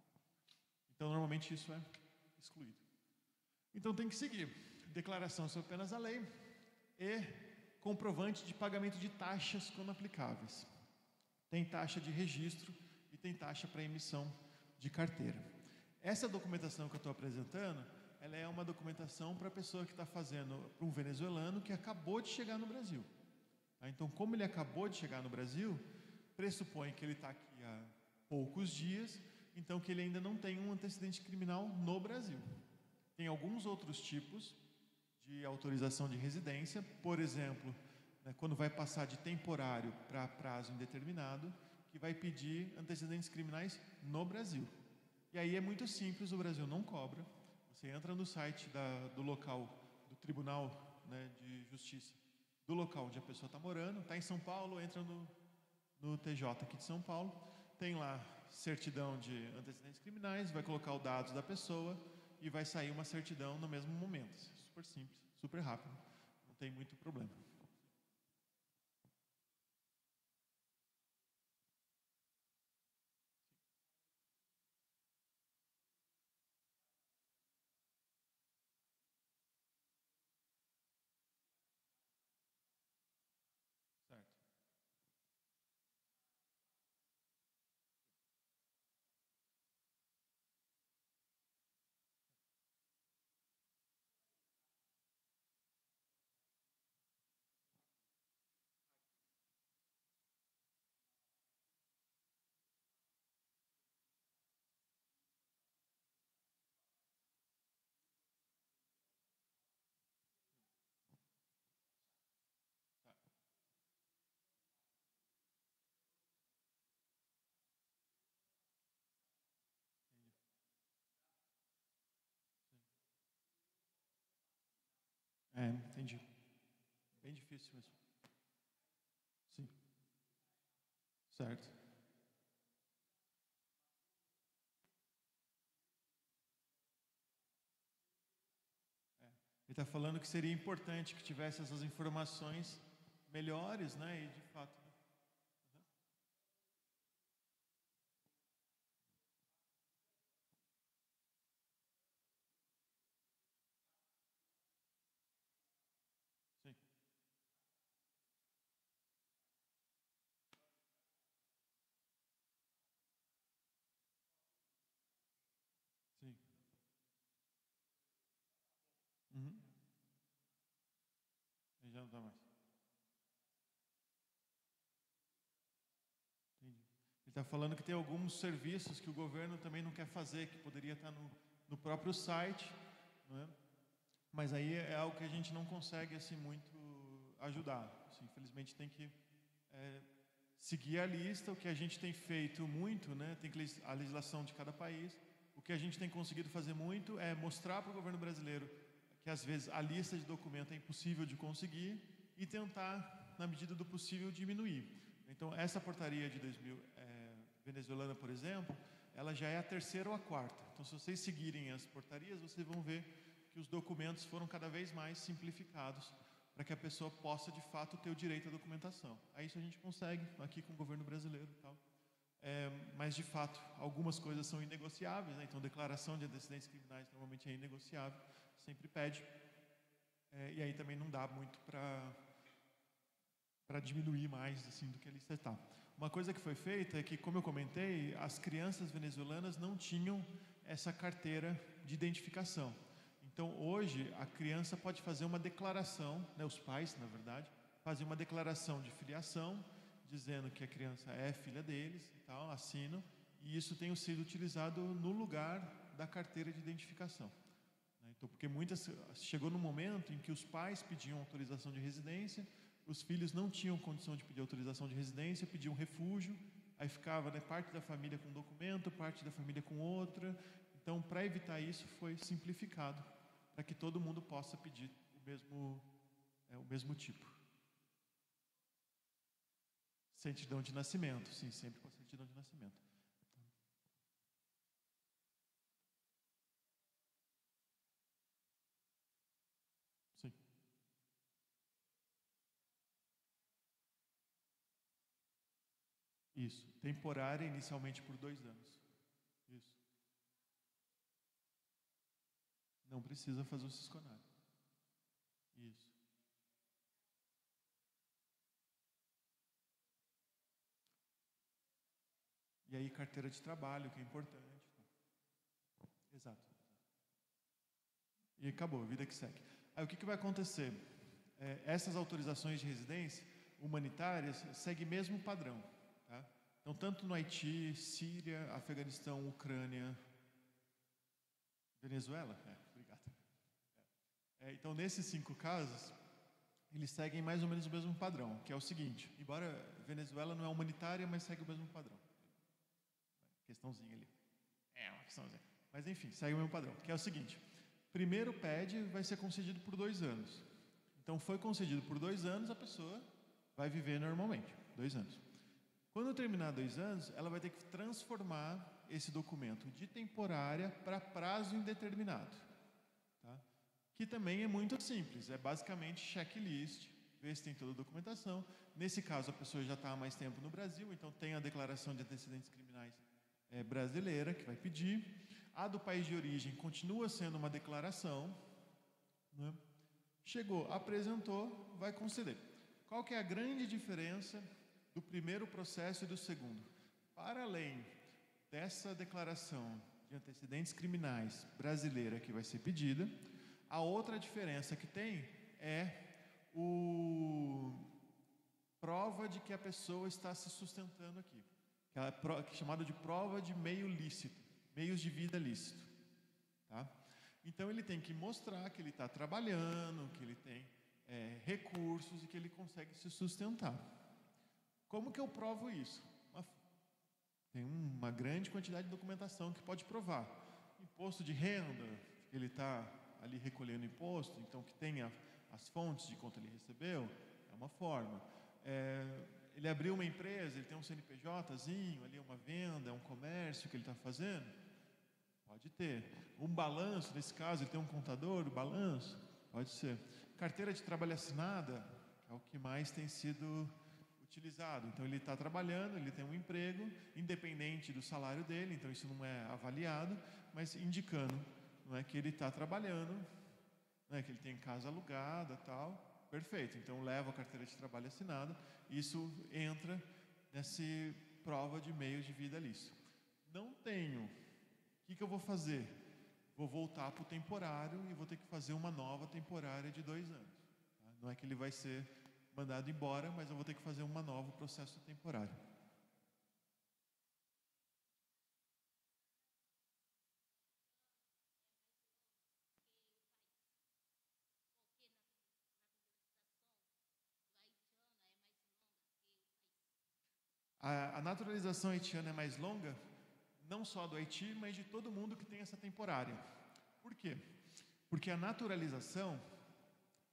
Então, normalmente, isso é excluído. Então, tem que seguir. Declaração sobre apenas a lei e comprovante de pagamento de taxas quando aplicáveis. Tem taxa de registro e tem taxa para emissão de carteira. Essa documentação que eu estou apresentando, ela é uma documentação para a pessoa que está fazendo, para um venezuelano que acabou de chegar no Brasil. Tá? Então, como ele acabou de chegar no Brasil, pressupõe que ele está aqui há poucos dias, então que ele ainda não tem um antecedente criminal no Brasil. Tem alguns outros tipos de autorização de residência, por exemplo, né, quando vai passar de temporário para prazo indeterminado, que vai pedir antecedentes criminais no Brasil. E aí é muito simples, o Brasil não cobra. Você entra no site do local, do Tribunal, né, de Justiça, do local onde a pessoa está morando, está em São Paulo, entra no TJ aqui de São Paulo, tem lá certidão de antecedentes criminais, vai colocar os dados da pessoa e vai sair uma certidão no mesmo momento. Super simples, super rápido, não tem muito problema. Certo. Tá. Entendi. Bem difícil mesmo. Sim. Certo. Ele está falando que seria importante que tivesse essas informações melhores, né? E de fato. Sim. Sim. Uhum. Aí já não dá mais. Entendi. Ele está falando que tem alguns serviços que o governo também não quer fazer, que poderia estar no próprio site, não é? Mas aí é algo que a gente não consegue assim muito ajudar. Assim, infelizmente tem que seguir a lista. O que a gente tem feito muito, né, tem a legislação de cada país. O que a gente tem conseguido fazer muito é mostrar para o governo brasileiro que às vezes a lista de documento é impossível de conseguir e tentar, na medida do possível, diminuir. Então, essa portaria de 2000, venezuelana, por exemplo, ela já é a terceira ou a quarta. Então, se vocês seguirem as portarias, vocês vão ver que os documentos foram cada vez mais simplificados para que a pessoa possa, de fato, ter o direito à documentação. Aí isso a gente consegue aqui com o governo brasileiro e tal. Mas, de fato, algumas coisas são inegociáveis, né? Então, declaração de antecedentes criminais normalmente é inegociável, sempre pede. E aí também não dá muito para diminuir mais assim do que a lista está. Uma coisa que foi feita é que, como eu comentei, as crianças venezuelanas não tinham essa carteira de identificação. Então, hoje, a criança pode fazer uma declaração, né, os pais, na verdade, fazem uma declaração de filiação, dizendo que a criança é filha deles e tal, assinam, e isso tem sido utilizado no lugar da carteira de identificação. Então, porque chegou no momento em que os pais pediam autorização de residência, os filhos não tinham condição de pedir autorização de residência, pediam refúgio, aí ficava, né, parte da família com um documento, parte da família com outra. Então, para evitar isso, foi simplificado, para que todo mundo possa pedir o mesmo tipo. Certidão de nascimento, sim, sempre com a certidão de nascimento. Sim. Isso. Temporária, inicialmente por 2 anos. Isso. Não precisa fazer o cisconário. Isso. E aí, carteira de trabalho, que é importante. Exato. E acabou, vida que segue. Aí o que vai acontecer? Essas autorizações de residência humanitárias seguem o mesmo padrão. Tá? Então, tanto no Haiti, Síria, Afeganistão, Ucrânia, Venezuela? Obrigado. Então, nesses 5 casos, eles seguem mais ou menos o mesmo padrão, que é o seguinte: embora Venezuela não é humanitária, mas segue o mesmo padrão. Questãozinha ali. Uma questãozinha. Mas enfim, segue o mesmo padrão, que é o seguinte: primeiro pede, vai ser concedido por 2 anos. Então, foi concedido por 2 anos, a pessoa vai viver normalmente, 2 anos. Quando terminar 2 anos, ela vai ter que transformar esse documento de temporária para prazo indeterminado. Tá? Que também é muito simples, é basicamente checklist, ver se tem toda a documentação. Nesse caso, a pessoa já está há mais tempo no Brasil, então tem a declaração de antecedentes criminais brasileira, que vai pedir. A do país de origem continua sendo uma declaração, né? Chegou, apresentou, vai conceder. Qual que é a grande diferença do primeiro processo e do segundo? Para além dessa declaração de antecedentes criminais brasileira que vai ser pedida, a outra diferença que tem é prova de que a pessoa está se sustentando aqui, que é chamado de prova de meio lícito, meios de vida lícito. Tá? Então, ele tem que mostrar que ele está trabalhando, que ele tem recursos e que ele consegue se sustentar. Como que eu provo isso? Tem uma grande quantidade de documentação que pode provar. Imposto de renda, ele está ali recolhendo imposto, então que tenha as fontes de quanto ele recebeu, é uma forma. Ele abriu uma empresa, ele tem um CNPJzinho, ali uma venda, um comércio que ele está fazendo, pode ter. Um balanço, nesse caso, ele tem um contador, o balanço, pode ser. Carteira de trabalho assinada, é o que mais tem sido utilizado. Então, ele está trabalhando, ele tem um emprego, independente do salário dele, então isso não é avaliado, mas indicando, não é, que ele está trabalhando, não é, que ele tem casa alugada e tal. Perfeito, então leva a carteira de trabalho assinada, isso entra nessa prova de meios de vida lícito. Não tenho, o que eu vou fazer? Vou voltar para o temporário e vou ter que fazer uma nova temporária de 2 anos. Tá? Não é que ele vai ser mandado embora, mas eu vou ter que fazer um novo processo temporário. a naturalização haitiana é mais longa, não só do Haiti, mas de todo mundo que tem essa temporária. Por quê? Porque a naturalização,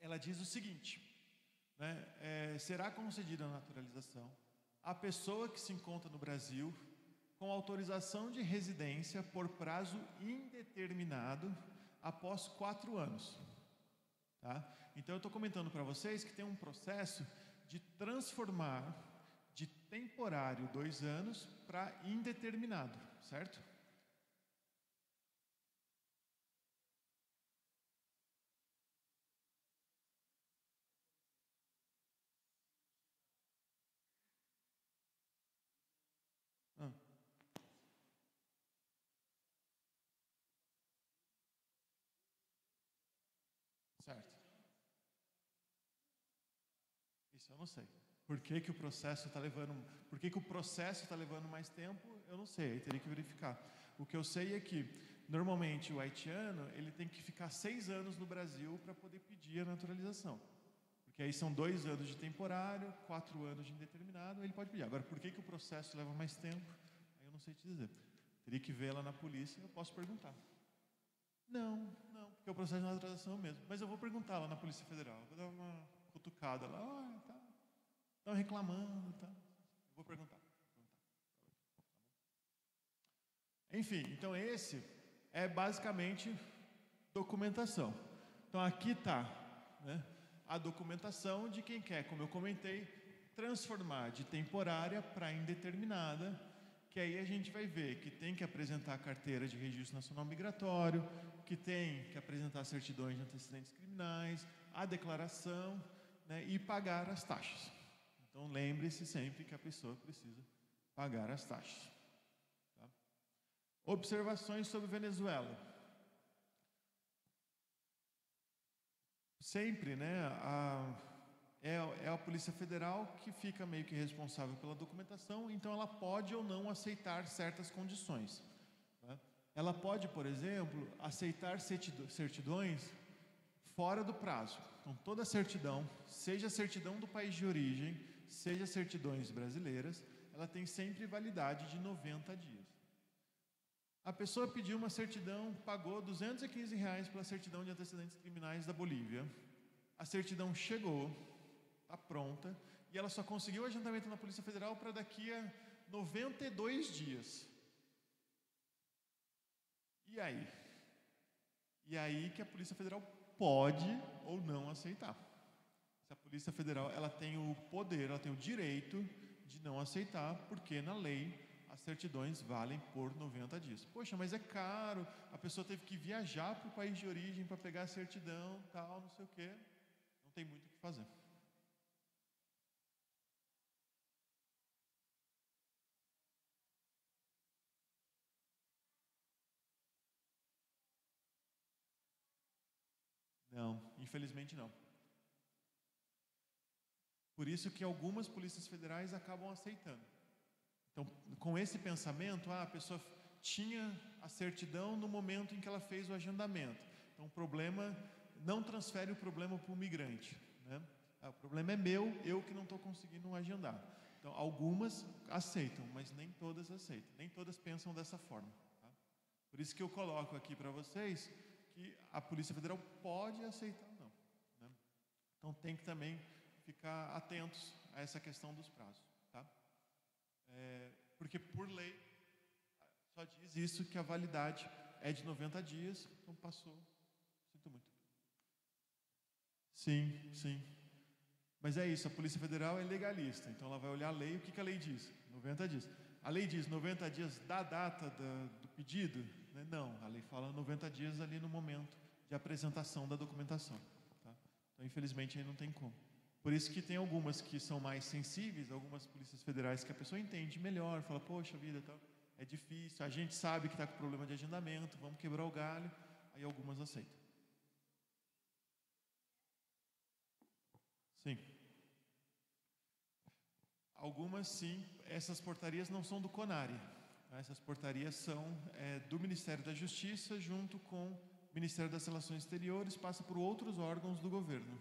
ela diz o seguinte, né? Será concedida a naturalização à pessoa que se encontra no Brasil com autorização de residência por prazo indeterminado após 4 anos. Tá? Então, eu estou comentando para vocês que tem um processo de transformar de temporário 2 anos para indeterminado, certo? Certo. Isso eu não sei. Por que que o processo está levando, por que que o processo está levando mais tempo? Eu não sei, aí teria que verificar. O que eu sei é que normalmente o haitiano ele tem que ficar 6 anos no Brasil para poder pedir a naturalização, porque aí são 2 anos de temporário, 4 anos de indeterminado, ele pode pedir. Agora, por que que o processo leva mais tempo? Aí eu não sei te dizer. Teria que ver lá na polícia, eu posso perguntar. Não, porque o processo de naturalização é o mesmo. Mas eu vou perguntar lá na Polícia Federal. Vou dar uma cutucada lá. Tá. Estão reclamando, tá. Eu vou perguntar. Enfim, então esse é basicamente documentação. Então aqui está, né, a documentação de quem quer, como eu comentei, transformar de temporária para indeterminada, que aí a gente vai ver que tem que apresentar a carteira de registro nacional migratório, que tem que apresentar certidões de antecedentes criminais, a declaração, né, e pagar as taxas. Então lembre-se sempre que a pessoa precisa pagar as taxas. Tá? Observações sobre Venezuela. Sempre, né, é a Polícia Federal que fica meio que responsável pela documentação, então ela pode ou não aceitar certas condições. Tá? Ela pode, por exemplo, aceitar certidões fora do prazo. Então, toda certidão, seja certidão do país de origem, seja certidões brasileiras, ela tem sempre validade de 90 dias. A pessoa pediu uma certidão, pagou R$215 pela certidão de antecedentes criminais da Bolívia. A certidão chegou, está pronta, e ela só conseguiu o agendamento na Polícia Federal para daqui a 92 dias. E aí? E aí que a Polícia Federal pode ou não aceitar. Se a Polícia Federal ela tem o poder, ela tem o direito de não aceitar, porque na lei as certidões valem por 90 dias. Poxa, mas é caro, a pessoa teve que viajar para o país de origem para pegar a certidão, tal, não sei o quê. Não tem muito o que fazer. Não, infelizmente não. Por isso que algumas polícias federais acabam aceitando. Então, com esse pensamento, a pessoa tinha a certidão no momento em que ela fez o agendamento. Então, o problema não transfere o problema para o migrante, né? O problema é meu, eu que não estou conseguindo agendar. Então, algumas aceitam, mas nem todas aceitam. Nem todas pensam dessa forma. Tá? Por isso que eu coloco aqui para vocês que a Polícia Federal pode aceitar ou não, né? Então, tem que também ficar atentos a essa questão dos prazos, tá? Porque por lei só diz isso, que a validade é de 90 dias, então passou, sinto muito. Sim. Mas é isso, a Polícia Federal é legalista, então ela vai olhar a lei, o que a lei diz? 90 dias. A lei diz 90 dias da data do pedido? Né? Não, a lei fala 90 dias ali no momento de apresentação da documentação. Tá? Então, infelizmente, aí não tem como. Por isso que tem algumas que são mais sensíveis, algumas polícias federais que a pessoa entende melhor, fala, poxa vida, tal, é difícil, a gente sabe que está com problema de agendamento, vamos quebrar o galho, aí algumas aceitam. Sim. Algumas sim, essas portarias não são do CONARE, tá? Essas portarias são do Ministério da Justiça, junto com o Ministério das Relações Exteriores, passa por outros órgãos do governo.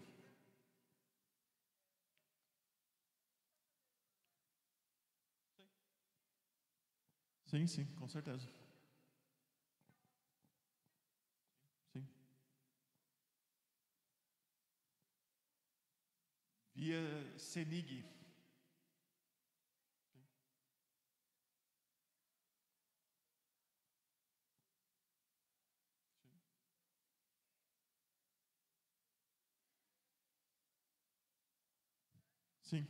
Sim, sim, com certeza. Sim. Via CENIG. Sim.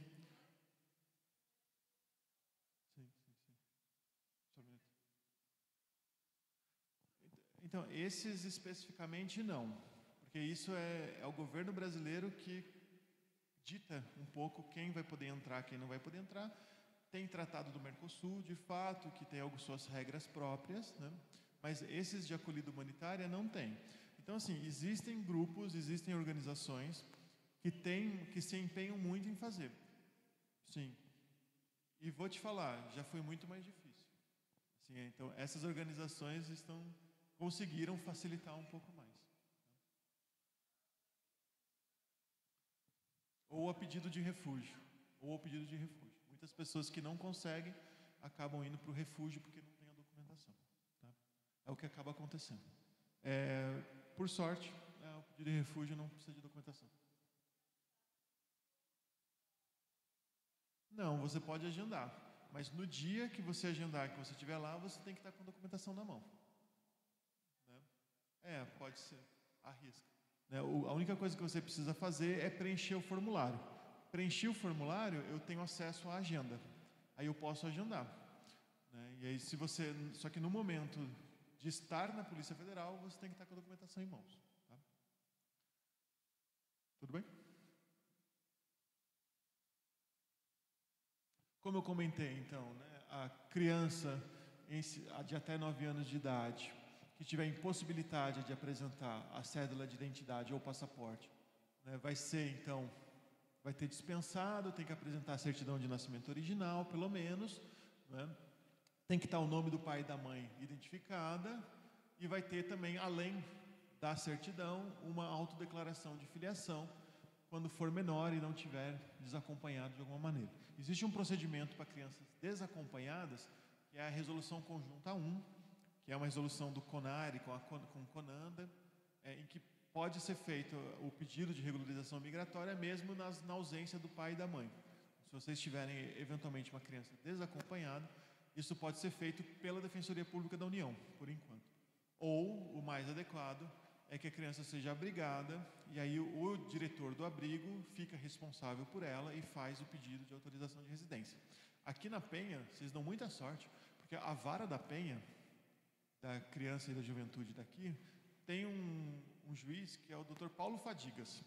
Sim, sim, sim. Só um minuto. Então, esses especificamente não, porque isso é o governo brasileiro que dita um pouco quem vai poder entrar, quem não vai poder entrar. Tem tratado do Mercosul, de fato, que tem suas regras próprias, né? Mas esses de acolhida humanitária não tem. Então, assim, existem grupos, existem organizações que se empenham muito em fazer. Sim. E vou te falar, já foi muito mais difícil. Assim, então, essas organizações conseguiram facilitar um pouco mais. Ou a pedido de refúgio. Muitas pessoas que não conseguem acabam indo para o refúgio porque não tem a documentação. Tá? É o que acaba acontecendo. Por sorte, o pedido de refúgio não precisa de documentação. Não, você pode agendar. Mas no dia que você agendar, que você estiver lá, você tem que estar com a documentação na mão. Né? Pode ser. Arrisca. Né? A única coisa que você precisa fazer é preencher o formulário. Preenchi o formulário, eu tenho acesso à agenda. Aí eu posso agendar. Né? E aí, só que no momento de estar na Polícia Federal, você tem que estar com a documentação em mãos. Tá? Tudo bem? Como eu comentei, então, né, a criança de até 9 anos de idade que tiver impossibilidade de apresentar a cédula de identidade ou passaporte, né, vai ter dispensado, tem que apresentar a certidão de nascimento original, pelo menos, né, tem que estar o nome do pai e da mãe identificada, e vai ter também, além da certidão, uma autodeclaração de filiação, quando for menor e não tiver desacompanhado de alguma maneira. Existe um procedimento para crianças desacompanhadas, que é a Resolução Conjunta 1, que é uma resolução do CONARE com o CONANDA, em que pode ser feito o pedido de regularização migratória mesmo na ausência do pai e da mãe. Se vocês tiverem eventualmente uma criança desacompanhada, isso pode ser feito pela Defensoria Pública da União, por enquanto. Ou, o mais adequado, é que a criança seja abrigada e aí o diretor do abrigo fica responsável por ela e faz o pedido de autorização de residência. Aqui na Penha, vocês dão muita sorte, porque a vara da Penha, da criança e da juventude daqui, tem um juiz que é o Dr. Paulo Fadigas.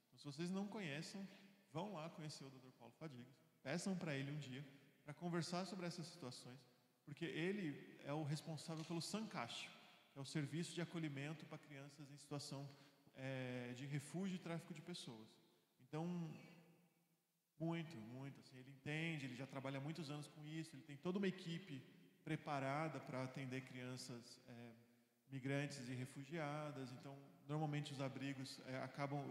Então, se vocês não conhecem, vão lá conhecer o Dr. Paulo Fadigas, peçam para ele um dia para conversar sobre essas situações, porque ele é o responsável pelo SANCASH, que é o Serviço de Acolhimento para Crianças em Situação de Refúgio e Tráfico de Pessoas. Então, muito, assim, ele entende, ele já trabalha há muitos anos com isso, ele tem toda uma equipe preparada para atender crianças migrantes e refugiadas. Então, normalmente os abrigos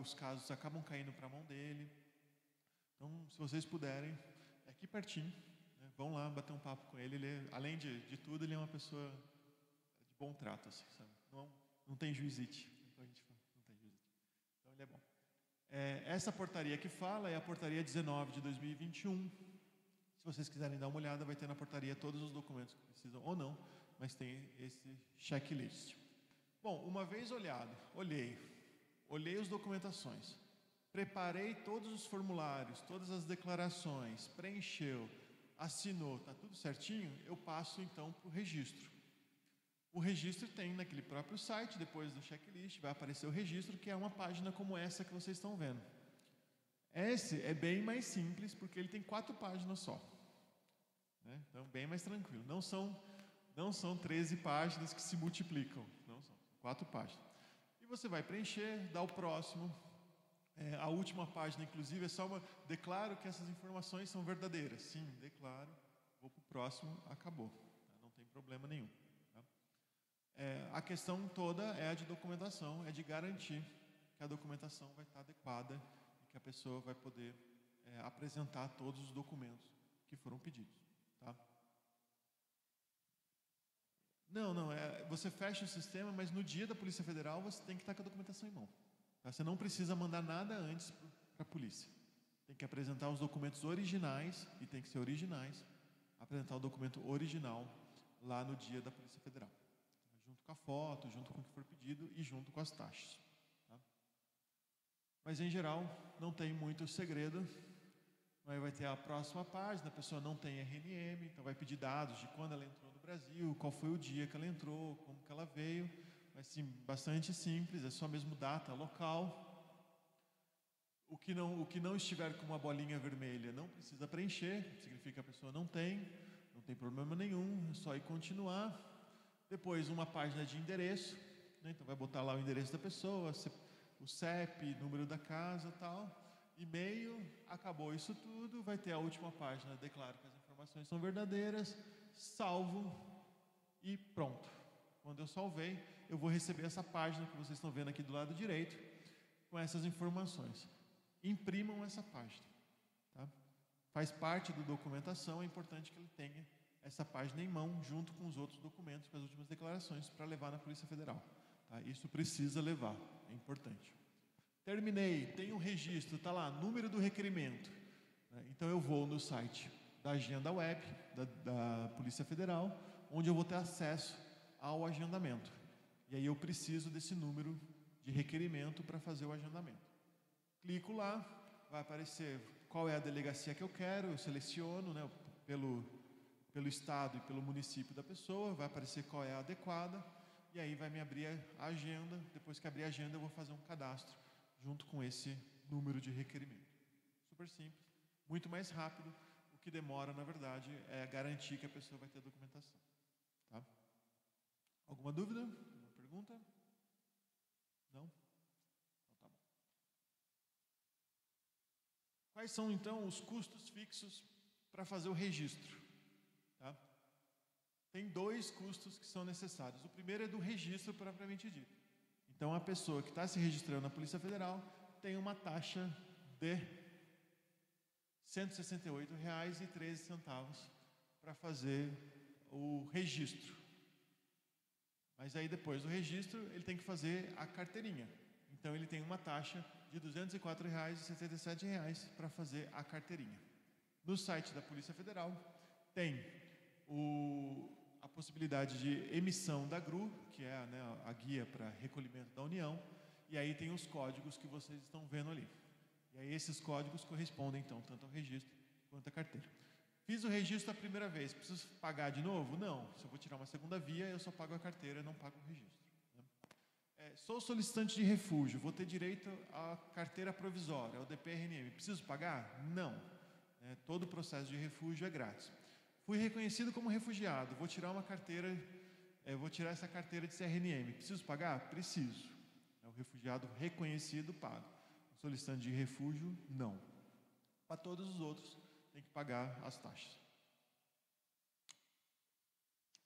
os casos acabam caindo para a mão dele. Então, se vocês puderem, é aqui pertinho, né, vão lá bater um papo com ele. Ele além de tudo, ele é uma pessoa de bom trato, assim, sabe? Não tem juizite. Então, a gente fala, não tem juizite. Então, ele é bom. Essa portaria que fala é a portaria 19 de 2021. Se vocês quiserem dar uma olhada, vai ter na portaria todos os documentos que precisam ou não, mas tem esse checklist. Bom, uma vez olhei as documentações, preparei todos os formulários, todas as declarações, preencheu, assinou, está tudo certinho, eu passo então para o registro. O registro tem naquele próprio site, depois do checklist, vai aparecer o registro, que é uma página como essa que vocês estão vendo. Esse é bem mais simples, porque ele tem 4 páginas só. Né? Então, bem mais tranquilo. Não são 13 páginas que se multiplicam. Não são 4 páginas. E você vai preencher, dá o próximo. A última página, inclusive, é só declaro que essas informações são verdadeiras. Sim, declaro. Vou para o próximo, acabou. Tá? Não tem problema nenhum. Tá? A questão toda é a de documentação, é de garantir que a documentação vai estar adequada e que a pessoa vai poder apresentar todos os documentos que foram pedidos. Tá? Não, você fecha o sistema, mas no dia da Polícia Federal você tem que estar com a documentação em mão. Tá? Você não precisa mandar nada antes para a polícia. Tem que apresentar os documentos originais, e tem que ser originais, apresentar o documento original lá no dia da Polícia Federal. Junto com a foto, junto com o que for pedido e junto com as taxas. Tá? Mas, em geral, não tem muito segredo. Aí vai ter a próxima página, a pessoa não tem RNM, então vai pedir dados de quando ela entrou no Brasil, qual foi o dia que ela entrou, como que ela veio. Mas, sim, bastante simples, é só mesmo data, local. O que não estiver com uma bolinha vermelha não precisa preencher, significa que a pessoa não tem problema nenhum, é só ir continuar. Depois uma página de endereço, né? Então vai botar lá o endereço da pessoa, o CEP, número da casa, tal, e-mail, acabou isso tudo. Vai ter a última página, declaro que as informações são verdadeiras, salvo e pronto. Quando eu salvei, eu vou receber essa página que vocês estão vendo aqui do lado direito, com essas informações. Imprimam essa página. Tá? Faz parte da documentação, é importante que ele tenha essa página em mão, junto com os outros documentos, com as últimas declarações, para levar na Polícia Federal. Tá? Isso precisa levar, é importante. Terminei, tem um registro, está lá, número do requerimento. Né? Então eu vou no site da agenda web da Polícia Federal, onde eu vou ter acesso ao agendamento. E aí eu preciso desse número de requerimento para fazer o agendamento. Clico lá, vai aparecer qual é a delegacia que eu quero, eu seleciono, né, pelo estado e pelo município da pessoa, vai aparecer qual é a adequada, e aí vai me abrir a agenda. Depois que abrir a agenda, eu vou fazer um cadastro junto com esse número de requerimento. Super simples, muito mais rápido. O que demora, na verdade, é garantir que a pessoa vai ter a documentação. Tá? Alguma dúvida? Alguma pergunta? Não? Então tá bom. Quais são, então, os custos fixos para fazer o registro? Tá? Tem 2 custos que são necessários. O primeiro é do registro propriamente dito. Então, a pessoa que está se registrando na Polícia Federal tem uma taxa de R$ 168,13 para fazer o registro. Mas aí, depois do registro, ele tem que fazer a carteirinha. Então, ele tem uma taxa de R$ 204,77 para fazer a carteirinha. No site da Polícia Federal, tem a possibilidade de emissão da GRU, que é, né, a guia para recolhimento da União, e aí tem os códigos que vocês estão vendo ali. E aí esses códigos correspondem, então, tanto ao registro quanto à carteira. Fiz o registro a primeira vez, preciso pagar de novo? Não. Se eu vou tirar uma segunda via, eu só pago a carteira e não pago o registro. Né? Sou solicitante de refúgio, vou ter direito à carteira provisória, ao DPRNM. Preciso pagar? Não. Todo o processo de refúgio é grátis. Fui reconhecido como refugiado, vou tirar uma carteira, vou tirar essa carteira de CRNM. Preciso pagar? Preciso. O refugiado reconhecido paga. O solicitante de refúgio, não. Para todos os outros, tem que pagar as taxas.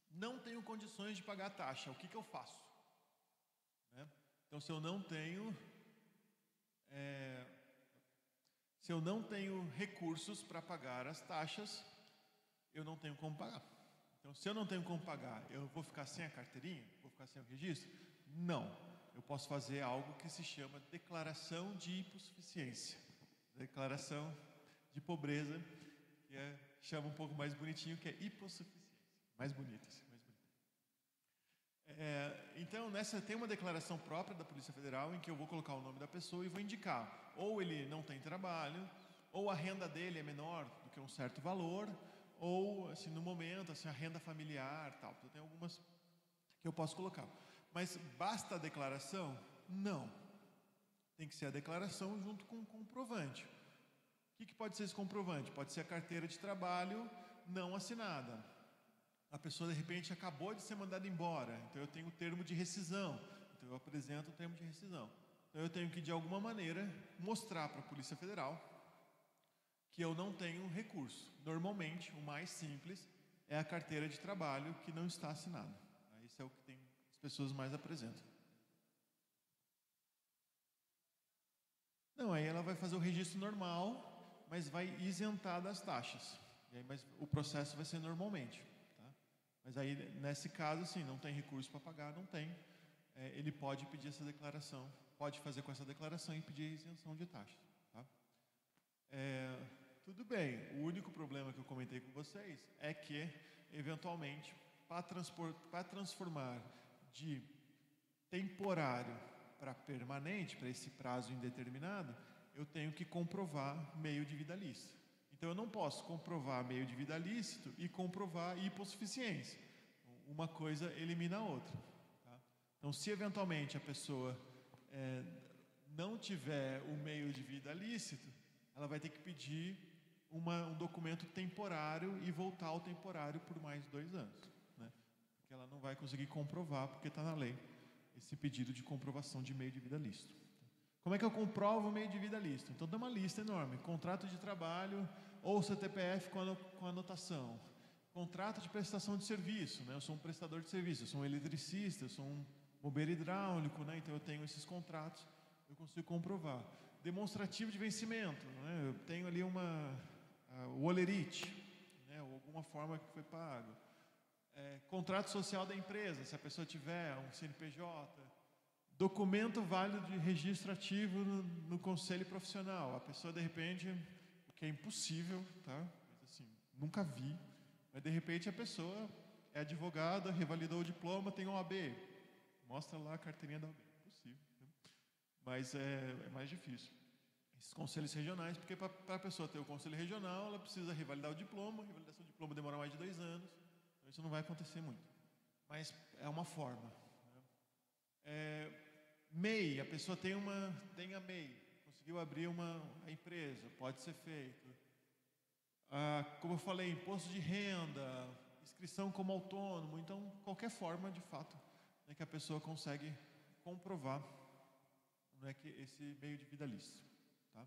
Não tenho condições de pagar a taxa, o que eu faço? Né? Então, se eu não tenho recursos para pagar as taxas, eu não tenho como pagar. Então, se eu não tenho como pagar, eu vou ficar sem a carteirinha? Vou ficar sem o registro? Não. Eu posso fazer algo que se chama declaração de hipossuficiência. Declaração de pobreza, que chama um pouco mais bonitinho, que é hipossuficiência. Mais bonito isso, mais bonito. Então, nessa tem uma declaração própria da Polícia Federal, em que eu vou colocar o nome da pessoa e vou indicar, ou ele não tem trabalho, ou a renda dele é menor do que um certo valor, ou, assim, no momento, assim, a renda familiar, tal. Então, tem algumas que eu posso colocar. Mas basta a declaração? Não. Tem que ser a declaração junto com o comprovante. O que pode ser esse comprovante? Pode ser a carteira de trabalho não assinada. A pessoa, de repente, acabou de ser mandada embora. Então, eu tenho o termo de rescisão. Então, eu apresento o termo de rescisão. Então, eu tenho que, de alguma maneira, mostrar para a Polícia Federal que eu não tenho recurso. Normalmente, o mais simples é a carteira de trabalho que não está assinada. Isso é o que as pessoas mais apresentam. Não, aí ela vai fazer o registro normal, mas vai isentar das taxas. E aí, mas o processo vai ser normalmente. Tá? Mas aí, nesse caso, assim, não tem recurso para pagar, não tem. Ele pode pedir essa declaração, pode fazer com essa declaração e pedir a isenção de taxas. Tá? Tudo bem, o único problema que eu comentei com vocês é que, eventualmente, para transformar de temporário para permanente, para esse prazo indeterminado, eu tenho que comprovar meio de vida lícito. Então, eu não posso comprovar meio de vida lícito e comprovar hipossuficiência. Uma coisa elimina a outra. Tá? Então, se eventualmente a pessoa não tiver o meio de vida lícito, ela vai ter que pedir um documento temporário e voltar ao temporário por mais 2 anos. Né? Porque ela não vai conseguir comprovar, porque está na lei, esse pedido de comprovação de meio de vida lícito. Como é que eu comprovo o meio de vida lícito? Então, tem uma lista enorme. Contrato de trabalho ou CTPF com anotação. Contrato de prestação de serviço. Né? Eu sou um prestador de serviço, eu sou um eletricista, eu sou um bombeiro hidráulico. Né? Então, eu tenho esses contratos, eu consigo comprovar. Demonstrativo de vencimento. Né? Eu tenho ali o olerite, né? Ou alguma forma que foi pago. Contrato social da empresa, se a pessoa tiver um CNPJ. Documento válido de registro ativo no conselho profissional. A pessoa, de repente, o que é impossível, tá? Mas, assim, nunca vi, mas de repente a pessoa é advogada, revalidou o diploma, tem OAB. Mostra lá a carteirinha da OAB. Impossível. Né? Mas é mais difícil. Esses conselhos regionais, porque para a pessoa ter o conselho regional, ela precisa revalidar o diploma. A revalidação do diploma demora mais de 2 anos. Então isso não vai acontecer muito. Mas é uma forma. Né? MEI, a pessoa tem a MEI, conseguiu abrir a empresa, pode ser feito. Como eu falei, imposto de renda, inscrição como autônomo. Então, qualquer forma, de fato, né, que a pessoa consegue comprovar, né, que esse meio de vida lícito. Tá?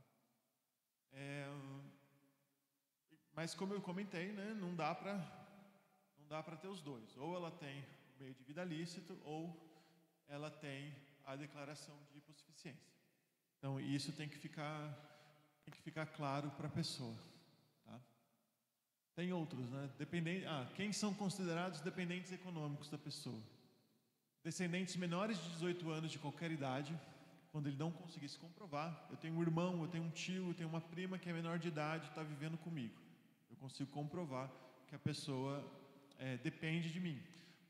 Mas, como eu comentei, né, não dá para ter os dois. Ou ela tem o meio de vida lícito, ou ela tem a declaração de hipossuficiência. Então, isso tem que ficar claro para a pessoa. Tá? Tem outros, né? Quem são considerados dependentes econômicos da pessoa? Descendentes menores de 18 anos de qualquer idade, quando ele não conseguir se comprovar. Eu tenho um irmão, eu tenho um tio, eu tenho uma prima que é menor de idade e está vivendo comigo. Eu consigo comprovar que a pessoa depende de mim.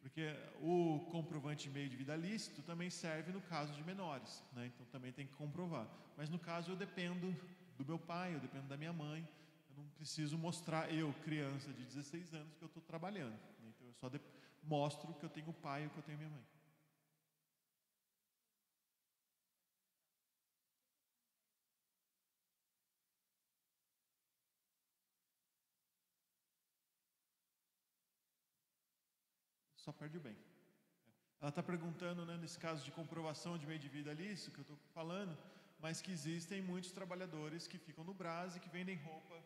Porque o comprovante de meio de vida lícito também serve no caso de menores, né? Então também tem que comprovar. Mas no caso eu dependo do meu pai, eu dependo da minha mãe, eu não preciso mostrar, criança de 16 anos, que eu estou trabalhando. Né? Então eu só mostro que eu tenho o pai ou que eu tenho minha mãe. Só perde o bem. Ela está perguntando, né, nesse caso de comprovação de meio de vida lícito, que eu estou falando, mas que existem muitos trabalhadores que ficam no Brás e que vendem roupa,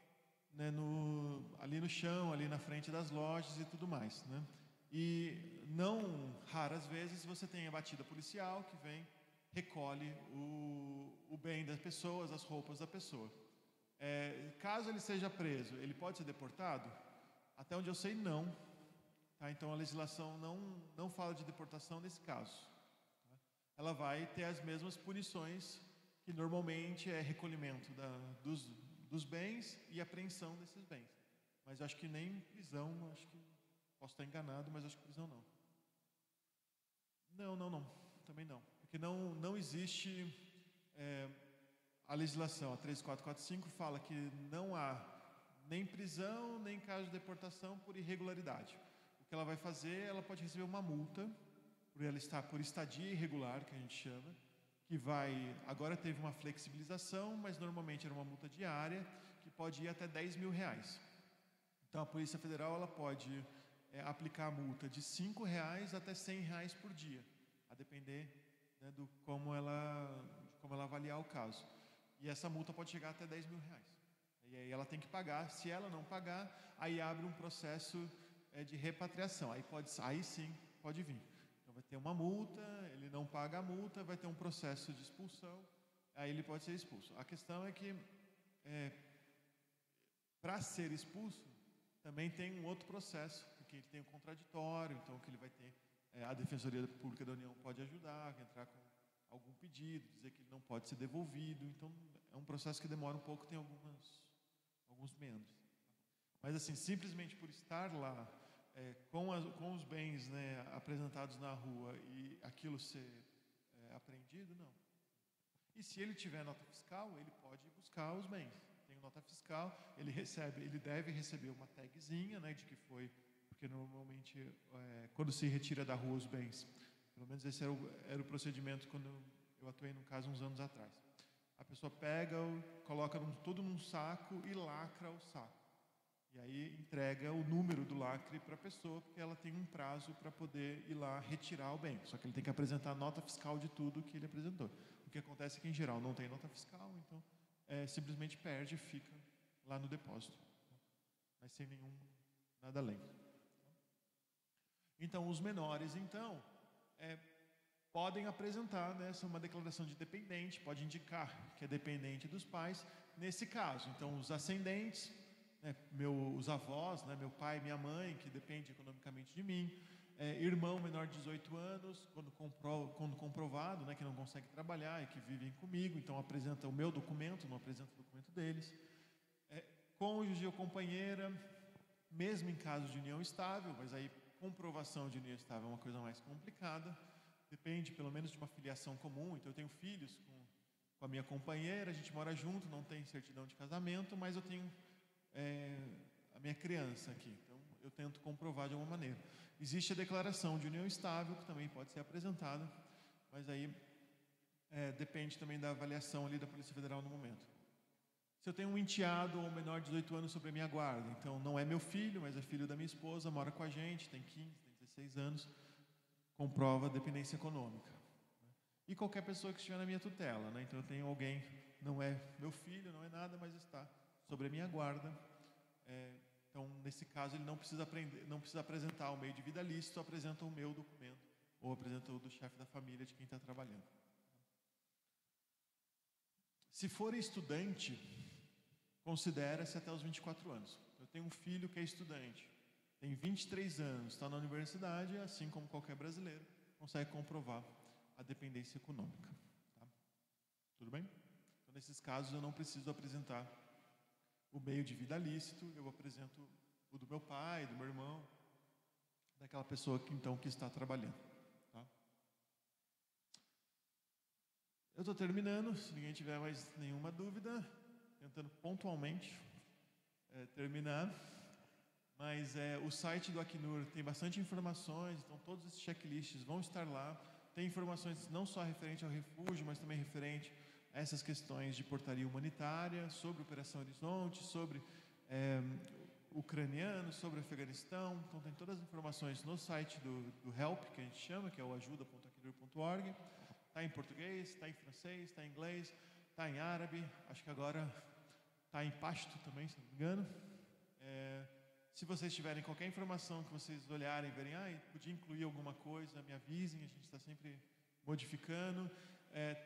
né, ali no chão, ali na frente das lojas e tudo mais. Né? E não raras vezes você tem a batida policial que vem, recolhe o bem das pessoas, as roupas da pessoa. Caso ele seja preso, ele pode ser deportado? Até onde eu sei, não. Tá? Então a legislação não fala de deportação nesse caso. Tá? Ela vai ter as mesmas punições que normalmente é recolhimento dos bens e apreensão desses bens. Mas eu acho que nem prisão, acho que posso estar enganado, mas acho que prisão não. Não, também não. Porque não existe a legislação, a 3445 fala que não há nem prisão, nem caso de deportação por irregularidade. O que ela vai fazer, ela pode receber uma multa por ela estar por estadia irregular, que a gente chama, que agora teve uma flexibilização, mas normalmente era uma multa diária, que pode ir até R$10 mil. Então a Polícia Federal ela pode aplicar a multa de R$5 até R$100 por dia, a depender, né, do como ela avaliar o caso. E essa multa pode chegar até R$10 mil. E aí ela tem que pagar. Se ela não pagar, aí abre um processo de repatriação. Aí sim pode vir. Então vai ter uma multa, ele não paga a multa, vai ter um processo de expulsão, aí ele pode ser expulso. A questão é que para ser expulso também tem um outro processo, que ele tem um contraditório, então que ele vai ter, a Defensoria Pública da União pode ajudar, entrar com algum pedido, dizer que ele não pode ser devolvido. Então, é um processo que demora um pouco, tem alguns meandros. Mas, assim, simplesmente por estar lá, com os bens, né, apresentados na rua e aquilo ser apreendido, não. E se ele tiver nota fiscal, ele pode buscar os bens. Tem nota fiscal, ele deve receber uma tagzinha, né, de que foi, porque normalmente quando se retira da rua os bens, pelo menos esse era o procedimento quando eu atuei no caso uns anos atrás. A pessoa pega, coloca tudo num saco e lacra o saco. E aí entrega o número do lacre para a pessoa, porque ela tem um prazo para poder ir lá retirar o bem. Só que ele tem que apresentar a nota fiscal de tudo que ele apresentou. O que acontece é que, em geral, não tem nota fiscal, então simplesmente perde e fica lá no depósito. Mas sem nada além. Então, os menores, então, podem apresentar, né, uma declaração de dependente, pode indicar que é dependente dos pais, nesse caso. Então, os ascendentes, né, os avós, né, meu pai e minha mãe, que dependem economicamente de mim, irmão menor de 18 anos, quando comprovado, né, que não consegue trabalhar e que vivem comigo, então apresenta o meu documento, não apresenta o documento deles. Cônjuge ou companheira, mesmo em caso de união estável, mas aí comprovação de união estável é uma coisa mais complicada, depende pelo menos de uma filiação comum. Então eu tenho filhos com a minha companheira, a gente mora junto, não tem certidão de casamento, mas eu tenho a minha criança aqui, então eu tento comprovar de alguma maneira. Existe a declaração de união estável, que também pode ser apresentada, mas aí depende também da avaliação ali da Polícia Federal no momento. Se eu tenho um enteado ou um menor de 18 anos sobre a minha guarda, então não é meu filho, mas é filho da minha esposa, mora com a gente, tem 15, tem 16 anos, comprova a dependência econômica. E qualquer pessoa que estiver na minha tutela, né? Então eu tenho alguém, não é meu filho, não é nada, mas está sobre a minha guarda. Então, nesse caso, ele não precisa apresentar o meio de vida lícito, apresenta o meu documento, ou apresenta o do chefe da família, de quem está trabalhando. Se for estudante, considera-se até os 24 anos. Eu tenho um filho que é estudante, tem 23 anos, está na universidade, assim como qualquer brasileiro, consegue comprovar a dependência econômica. Tá? Tudo bem? Então, nesses casos, eu não preciso apresentar o meio de vida lícito, eu apresento o do meu pai, do meu irmão, daquela pessoa que está trabalhando. Tá? Eu estou terminando, se ninguém tiver mais nenhuma dúvida, tentando pontualmente terminar, mas o site do Acnur tem bastante informações, então todos esses checklists vão estar lá, tem informações não só referente ao refúgio, mas também referente a essas questões de portaria humanitária, sobre Operação Horizonte, sobre ucraniano, sobre Afeganistão. Então tem todas as informações no site do HELP, que a gente chama, que é o ajuda.acnur.org. Está em português, está em francês, está em inglês, está em árabe, acho que agora está em pashto também, se não me engano. Se vocês tiverem qualquer informação que vocês olharem e verem, podia incluir alguma coisa, me avisem, a gente está sempre modificando.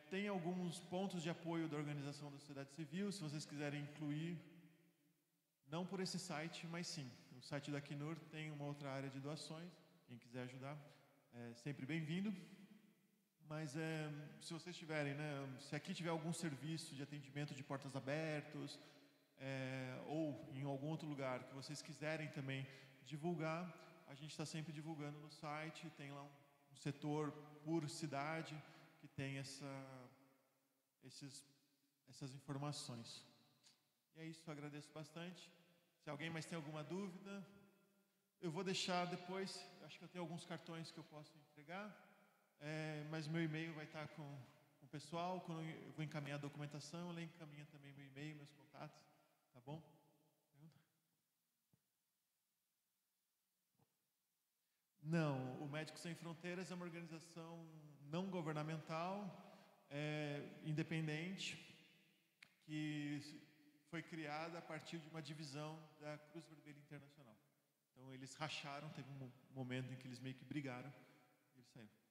Tem alguns pontos de apoio da organização da sociedade civil, se vocês quiserem incluir, não por esse site, mas sim. O site da Acnur tem uma outra área de doações, quem quiser ajudar é sempre bem-vindo. Mas se vocês tiverem, né, se aqui tiver algum serviço de atendimento de portas abertas, ou em algum outro lugar que vocês quiserem também divulgar, a gente está sempre divulgando no site, tem lá um setor por cidade que tem essas informações. E é isso, eu agradeço bastante. Se alguém mais tem alguma dúvida, eu vou deixar depois, acho que eu tenho alguns cartões que eu posso entregar. Mas meu e-mail vai estar com o pessoal. Quando eu vou encaminhar a documentação, ele encaminha também meu e-mail, meus contatos. Tá bom? Pergunta? Não, o Médicos Sem Fronteiras é uma organização não governamental, independente, que foi criada a partir de uma divisão da Cruz Vermelha Internacional. Então eles racharam, teve um momento em que eles meio que brigaram e eles saíram.